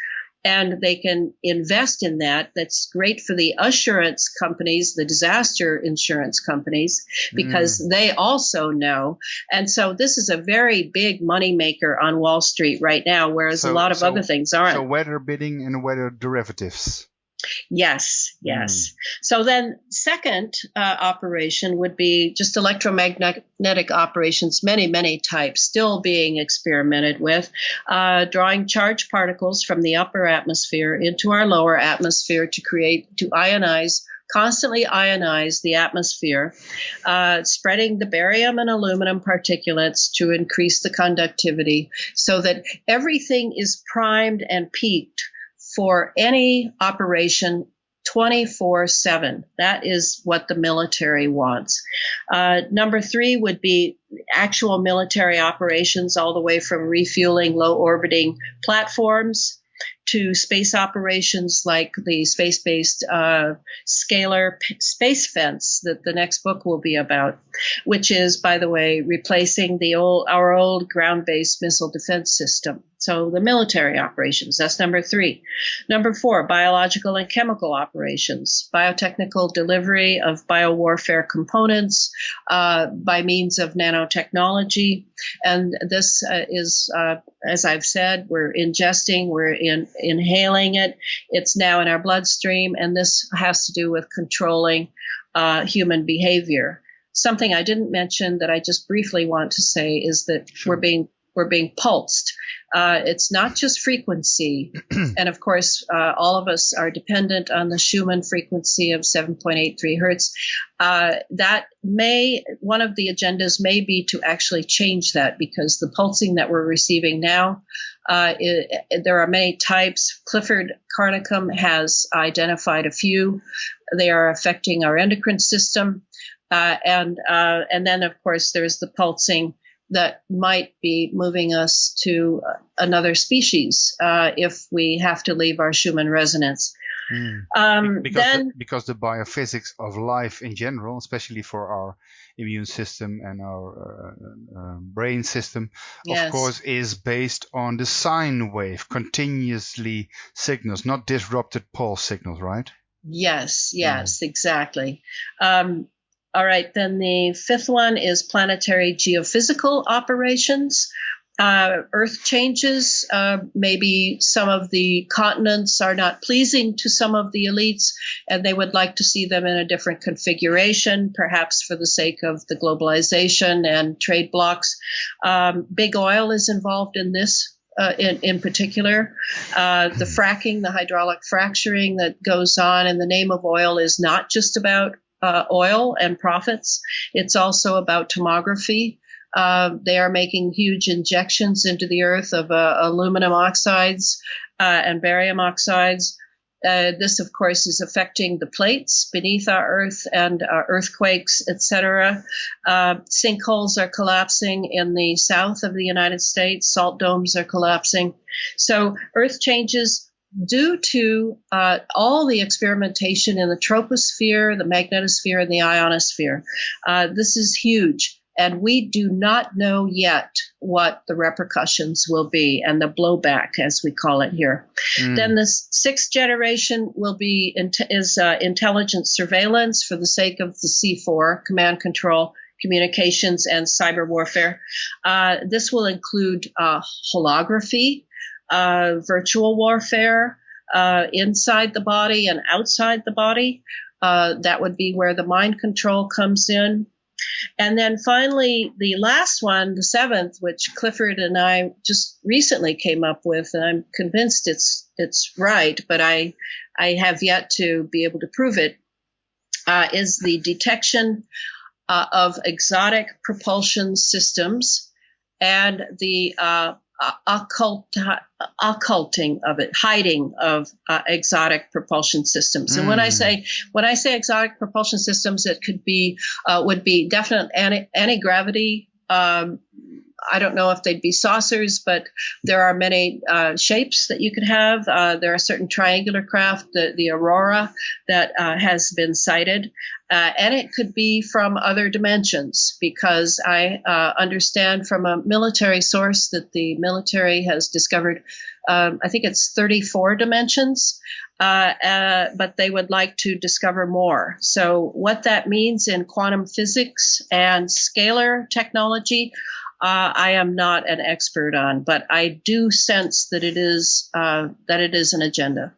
And they can invest in that. That's great for the assurance companies, the disaster insurance companies, because they also know. And so this is a very big moneymaker on Wall Street right now, whereas a lot of other things aren't. So weather bidding and weather derivatives. Yes. So then second operation would be just electromagnetic operations, many types still being experimented with, drawing charged particles from the upper atmosphere into our lower atmosphere constantly ionize the atmosphere, spreading the barium and aluminum particulates to increase the conductivity so that everything is primed and peaked for any operation 24/7. That is what the military wants. Number 3 would be actual military operations, all the way from refueling low orbiting platforms to space operations like the space-based scalar space fence that the next book will be about, which is, by the way, replacing our old ground-based missile defense system. So the military operations, that's number 3. Number 4, biological and chemical operations, biotechnical delivery of biowarfare components by means of nanotechnology. And this is, as I've said, we're ingesting, we're inhaling it. It's now in our bloodstream, and this has to do with controlling human behavior. Something I didn't mention that I just briefly want to say is that we're being pulsed. It's not just frequency. And of course, all of us are dependent on the Schumann frequency of 7.83 hertz. One of the agendas may be to actually change that, because the pulsing that we're receiving now, there are many types. Clifford Carnicom has identified a few. They are affecting our endocrine system. And then, of course, there's the pulsing that might be moving us to another species if we have to leave our Schumann resonance. Because the biophysics of life in general, especially for our immune system and our brain system, of course, is based on the sine wave, continuously signals, not disrupted pulse signals, right? Yes, exactly. All right, then the 5th one is planetary geophysical operations. Earth changes. Maybe some of the continents are not pleasing to some of the elites, and they would like to see them in a different configuration, perhaps for the sake of the globalization and trade blocks. Big oil is involved in this. In particular, the fracking, the hydraulic fracturing that goes on in the name of oil is not just about oil and profits. It's also about tomography. They are making huge injections into the earth of aluminum oxides and barium oxides. This, of course, is affecting the plates beneath our earth and earthquakes, etc. Sinkholes are collapsing in the south of the United States. Salt domes are collapsing. So earth changes due to all the experimentation in the troposphere, the magnetosphere, and the ionosphere. This is huge. And we do not know yet what the repercussions will be, and the blowback, as we call it here. Then the 6th generation will be intelligence surveillance for the sake of the C4, command control, communications, and cyber warfare. This will include holography, virtual warfare, inside the body and outside the body. That would be where the mind control comes in. And then finally, the last one, the seventh, which Clifford and I just recently came up with, and I'm convinced it's right, but I have yet to be able to prove it, is the detection of exotic propulsion systems and the occulting of it, hiding of exotic propulsion systems. And when I say exotic propulsion systems, it could be would be definite anti-gravity. I don't know if they'd be saucers, but there are many shapes that you could have. There are certain triangular craft, the Aurora, that has been cited. And it could be from other dimensions, because I understand from a military source that the military has discovered, I think it's 34 dimensions, but they would like to discover more. So what that means in quantum physics and scalar technology, I am not an expert on, but I do sense that it is an agenda.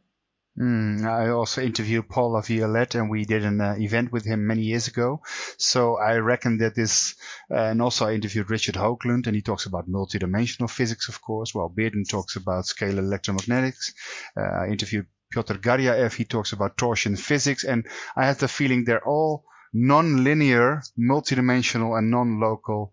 I also interviewed Paul Laviolette, and we did an event with him many years ago. So I reckon that this, and also I interviewed Richard Hoagland, and he talks about multidimensional physics, of course, while Bearden talks about scalar electromagnetics. I interviewed Piotr Garyaev, he talks about torsion physics, and I have the feeling they're all non-linear, multidimensional, and non-local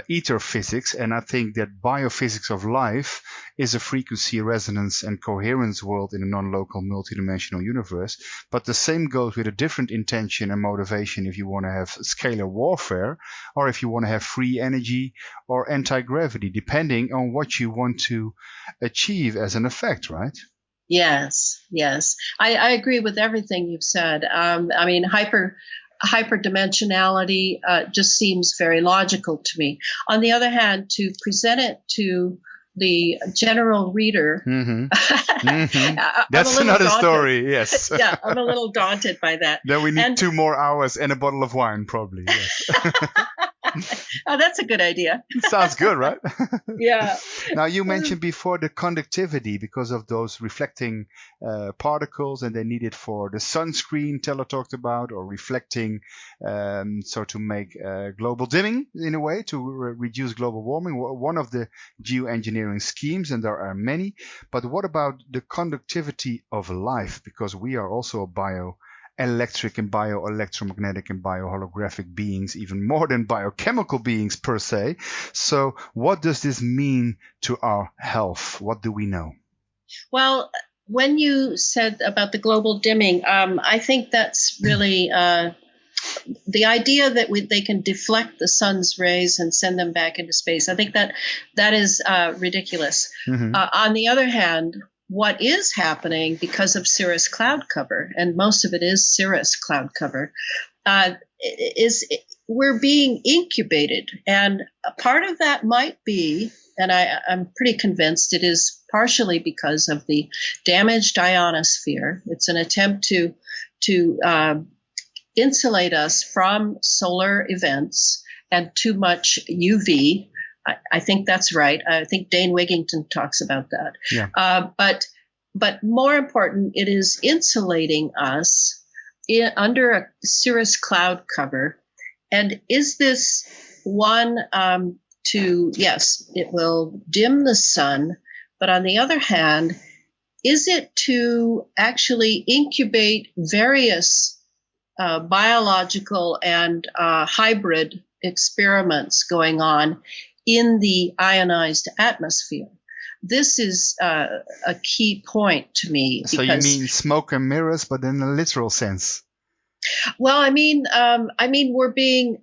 ether physics. And I think that biophysics of life is a frequency, resonance, and coherence world in a non-local, multidimensional universe. But the same goes with a different intention and motivation if you want to have scalar warfare, or if you want to have free energy or anti-gravity, depending on what you want to achieve as an effect, right? Yes. I agree with everything you've said. I mean, hyperdimensionality just seems very logical to me. On the other hand, to present it to the general reader, that's another story. Yes. Yeah, I'm a little daunted by that. Then we need 2 more hours and a bottle of wine, probably. Yes. Oh, that's a good idea. Sounds good, right? Yeah. Now, you mentioned before the conductivity because of those reflecting particles, and they need it for the sunscreen Teller talked about, or reflecting, so to make global dimming in a way to reduce global warming. One of the geoengineering schemes, and there are many. But what about the conductivity of life? Because we are also a bioelectric and bioelectromagnetic and bioholographic beings, even more than biochemical beings per se. So what does this mean to our health? What do we know? Well, when you said about the global dimming, I think that's really the idea that they can deflect the sun's rays and send them back into space. I think that is ridiculous. On the other hand, what is happening because of cirrus cloud cover, and most of it is cirrus cloud cover, is we're being incubated. And a part of that might be, and I'm pretty convinced it is partially because of the damaged ionosphere. It's an attempt to insulate us from solar events and too much UV. I think that's right. I think Dane Wigington talks about that. Yeah. But more important, it is insulating us under a cirrus cloud cover. And is this one yes, it will dim the sun, but on the other hand, is it to actually incubate various biological and hybrid experiments going on in the ionized atmosphere? This is a key point to me. So you mean smoke and mirrors, but in a literal sense? Well, I mean, we're being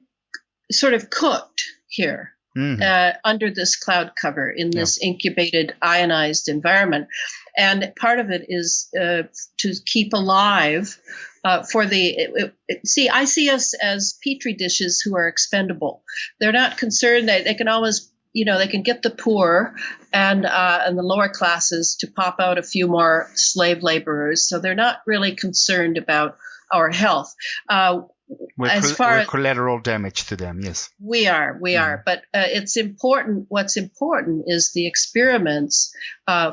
sort of cooked here under this cloud cover in this incubated ionized environment, and part of it is to keep alive. I see us as petri dishes who are expendable. They're not concerned that they can always, they can get the poor and the lower classes to pop out a few more slave laborers. So they're not really concerned about our health. We're collateral damage to them, yes. We are. But it's important. What's important is the experiments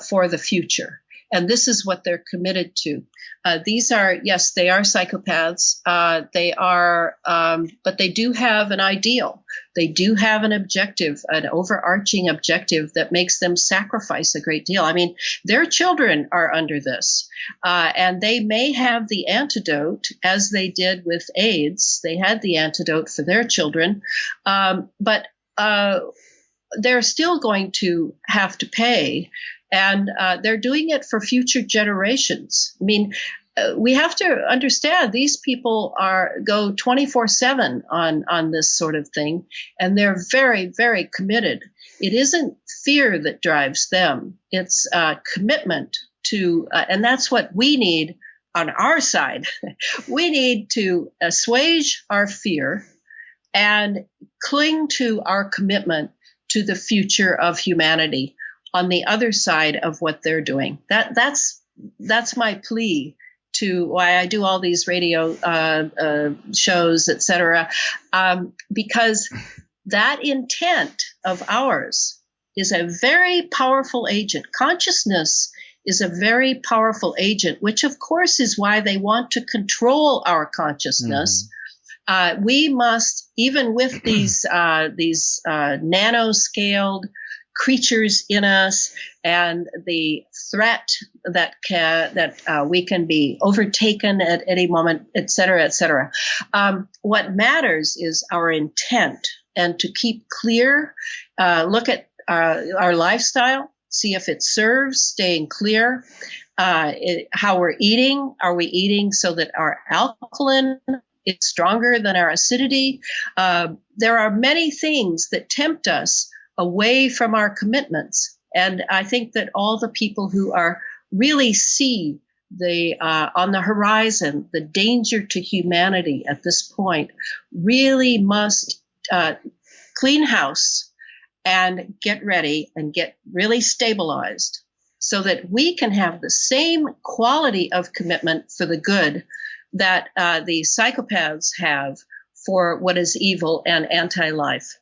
for the future. And this is what they're committed to. These are, yes, they are psychopaths. They are, but they do have an ideal. They do have an objective, an overarching objective that makes them sacrifice a great deal. I mean, their children are under this, and they may have the antidote, as they did with AIDS. They had the antidote for their children, but they're still going to have to pay, and they're doing it for future generations. I mean, we have to understand these people go 24/7 on this sort of thing, and they're very, very committed. It isn't fear that drives them; it's commitment to, and that's what we need on our side. We need to assuage our fear and cling to our commitment to the future of humanity on the other side of what they're doing. That's my plea to why I do all these radio shows, etc., because that intent of ours is a very powerful agent. Consciousness is a very powerful agent, which of course is why they want to control our consciousness. We must, even with these nanoscaled creatures in us, and the threat that we can be overtaken at any moment, et cetera, et cetera. What matters is our intent, and to keep clear, look at our lifestyle, see if it serves, staying clear. How we're eating. Are we eating so that our alkaline is stronger than our acidity? There are many things that tempt us away from our commitments. And I think that all the people who are really see on the horizon, the danger to humanity at this point, really must clean house and get ready and get really stabilized so that we can have the same quality of commitment for the good that the psychopaths have for what is evil and anti-life.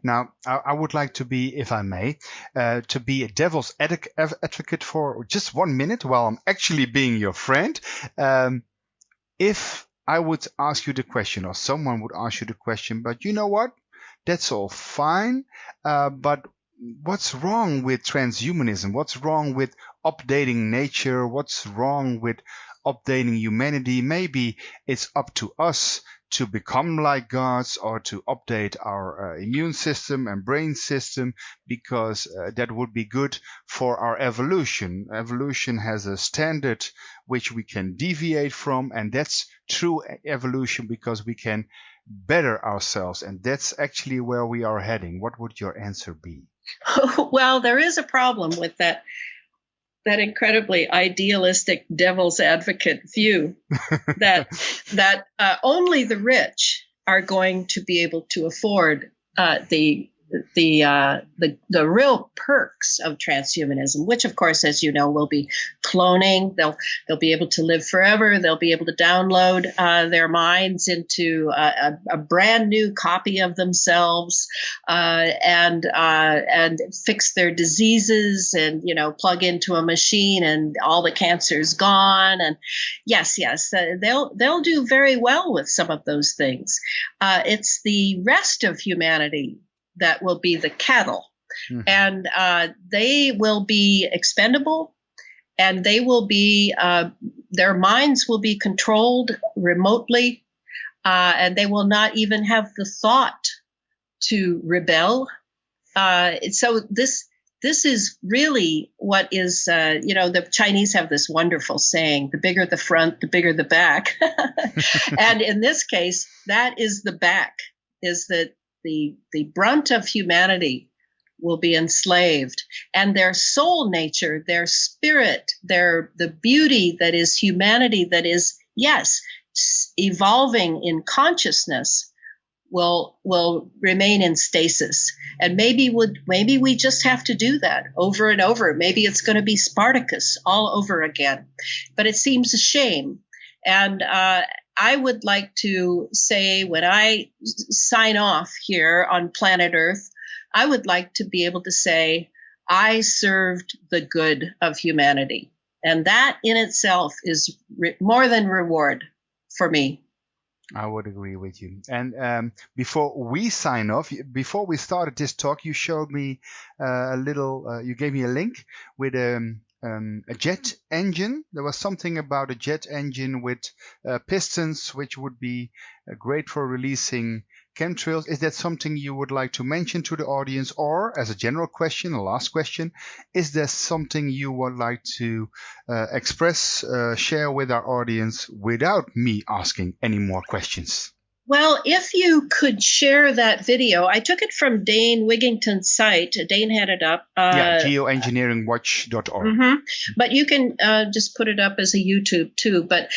Now, I would like to be, if I may, to be a devil's advocate for just 1 minute while I'm actually being your friend. If I would ask you the question, or someone would ask you the question, but you know what? That's all fine. But what's wrong with transhumanism? What's wrong with updating nature? What's wrong with updating humanity? Maybe it's up to us to become like gods, or to update our immune system and brain system, because that would be good for our evolution. Evolution has a standard which we can deviate from, and that's true evolution, because we can better ourselves, and that's actually where we are heading. What would your answer be? Well, there is a problem with that incredibly idealistic devil's advocate view that only the rich are going to be able to afford the real perks of transhumanism, which of course, as you know, will be cloning. They'll be able to live forever. They'll be able to download their minds into a brand new copy of themselves, and fix their diseases, and plug into a machine and all the cancer's gone. And yes, they'll do very well with some of those things. It's the rest of humanity that will be the cattle. Mm-hmm. And they will be expendable, and they will be their minds will be controlled remotely, and they will not even have the thought to rebel. So this is really what is, the Chinese have this wonderful saying: the bigger the front, the bigger the back. And in this case, that is the back, is that the brunt of humanity will be enslaved, and their soul nature, their spirit, the beauty that is humanity, that is, yes, evolving in consciousness, will remain in stasis. And maybe we just have to do that over and over. Maybe it's going to be Spartacus all over again. But it seems a shame. And I would like to say, when I sign off here on planet Earth, I would like to be able to say, I served the good of humanity. And that in itself is more than reward for me. I would agree with you. And before we sign off, before we started this talk, you showed me you gave me a link with a jet engine. There was something about a jet engine with pistons, which would be great for releasing chemtrails. Is that something you would like to mention to the audience? Or as a general question, a last question, is there something you would like to share with our audience without me asking any more questions? Well, if you could share that video, I took it from Dane Wigington's site. Dane had it up. Geoengineeringwatch.org. Mm-hmm. But you can just put it up as a YouTube too. But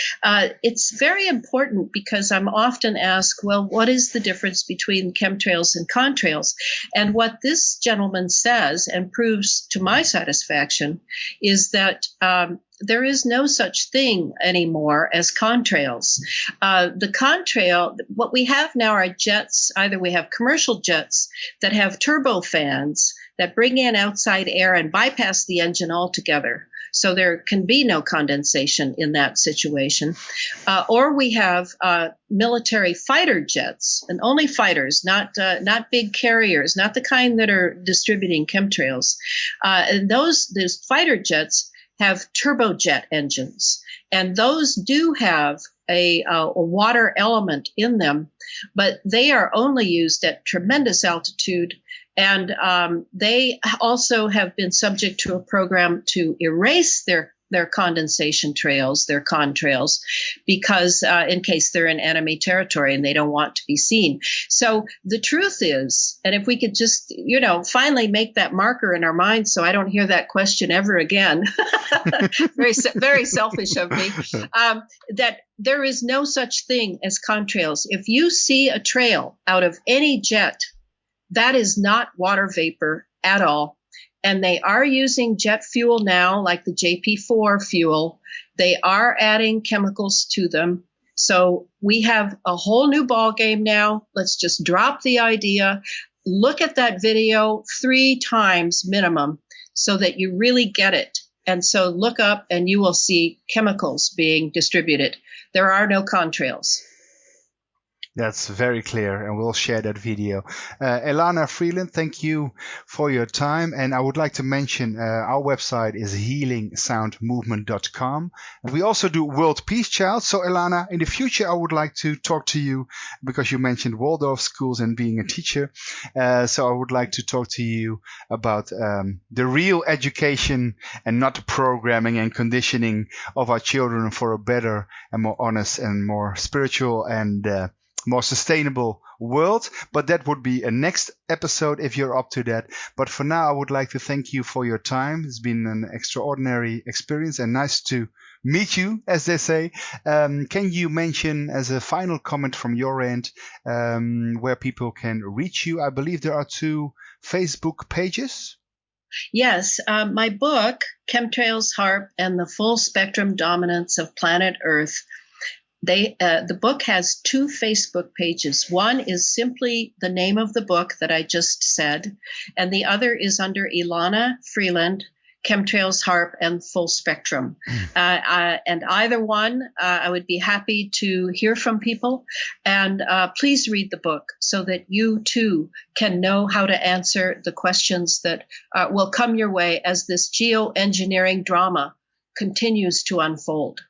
it's very important because I'm often asked, well, what is the difference between chemtrails and contrails? And what this gentleman says and proves to my satisfaction is that there is no such thing anymore as contrails. The contrail, what we have now are jets. Either we have commercial jets that have turbofans that bring in outside air and bypass the engine altogether. So there can be no condensation in that situation. Or we have military fighter jets, and only fighters, not big carriers, not the kind that are distributing chemtrails. And those fighter jets have turbojet engines, and those do have a water element in them, but they are only used at tremendous altitude. And they also have been subject to a program to erase their condensation trails, their contrails, because in case they're in enemy territory and they don't want to be seen. So the truth is, and if we could just, finally make that marker in our minds so I don't hear that question ever again, very, very selfish of me, that there is no such thing as contrails. If you see a trail out of any jet, that is not water vapor at all. And they are using jet fuel now, like the JP4 fuel. They are adding chemicals to them. So we have a whole new ball game now. Let's just drop the idea. Look at that video 3 times minimum so that you really get it. And so look up and you will see chemicals being distributed. There are no contrails. That's very clear, and we'll share that video. Elana Freeland, thank you for your time. And I would like to mention our website is healingsoundmovement.com. We also do World Peace Child. So Elana, in the future, I would like to talk to you because you mentioned Waldorf schools and being a teacher. So I would like to talk to you about the real education and not the programming and conditioning of our children for a better and more honest and more spiritual and more sustainable world. But that would be a next episode if you're up to that. But for now, I would like to thank you for your time. It's been an extraordinary experience and nice to meet you, as they say. Can you mention as a final comment from your end where people can reach you? I believe there are 2 Facebook pages. Yes, my book, Chemtrails, HAARP, and the Full Spectrum Dominance of Planet Earth. The book has 2 Facebook pages. One is simply the name of the book that I just said, and the other is under Elana Freeland, Chemtrails, HAARP, and Full Spectrum. And either one, I would be happy to hear from people. And please read the book so that you too can know how to answer the questions that will come your way as this geoengineering drama continues to unfold.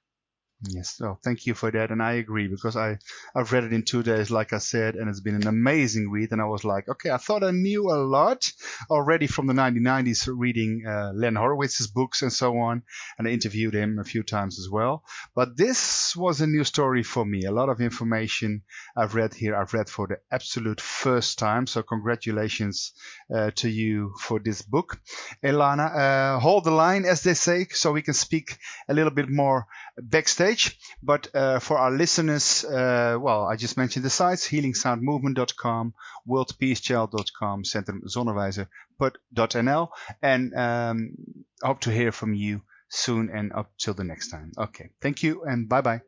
Yes, well, thank you for that, and I agree because I've read it in 2 days, like I said, and it's been an amazing read. And I was like, okay, I thought I knew a lot already from the 1990s, reading Len Horowitz's books and so on, and I interviewed him a few times as well. But this was a new story for me. A lot of information I've read for the absolute first time. So congratulations to you for this book, Elana. Hold the line, as they say, so we can speak a little bit more backstage. But for our listeners, I just mentioned the sites: healingsoundmovement.com, worldpeacechild.com, Centrum Zonnewijzer.nl, and hope to hear from you soon and up till the next time. Okay, thank you and bye-bye.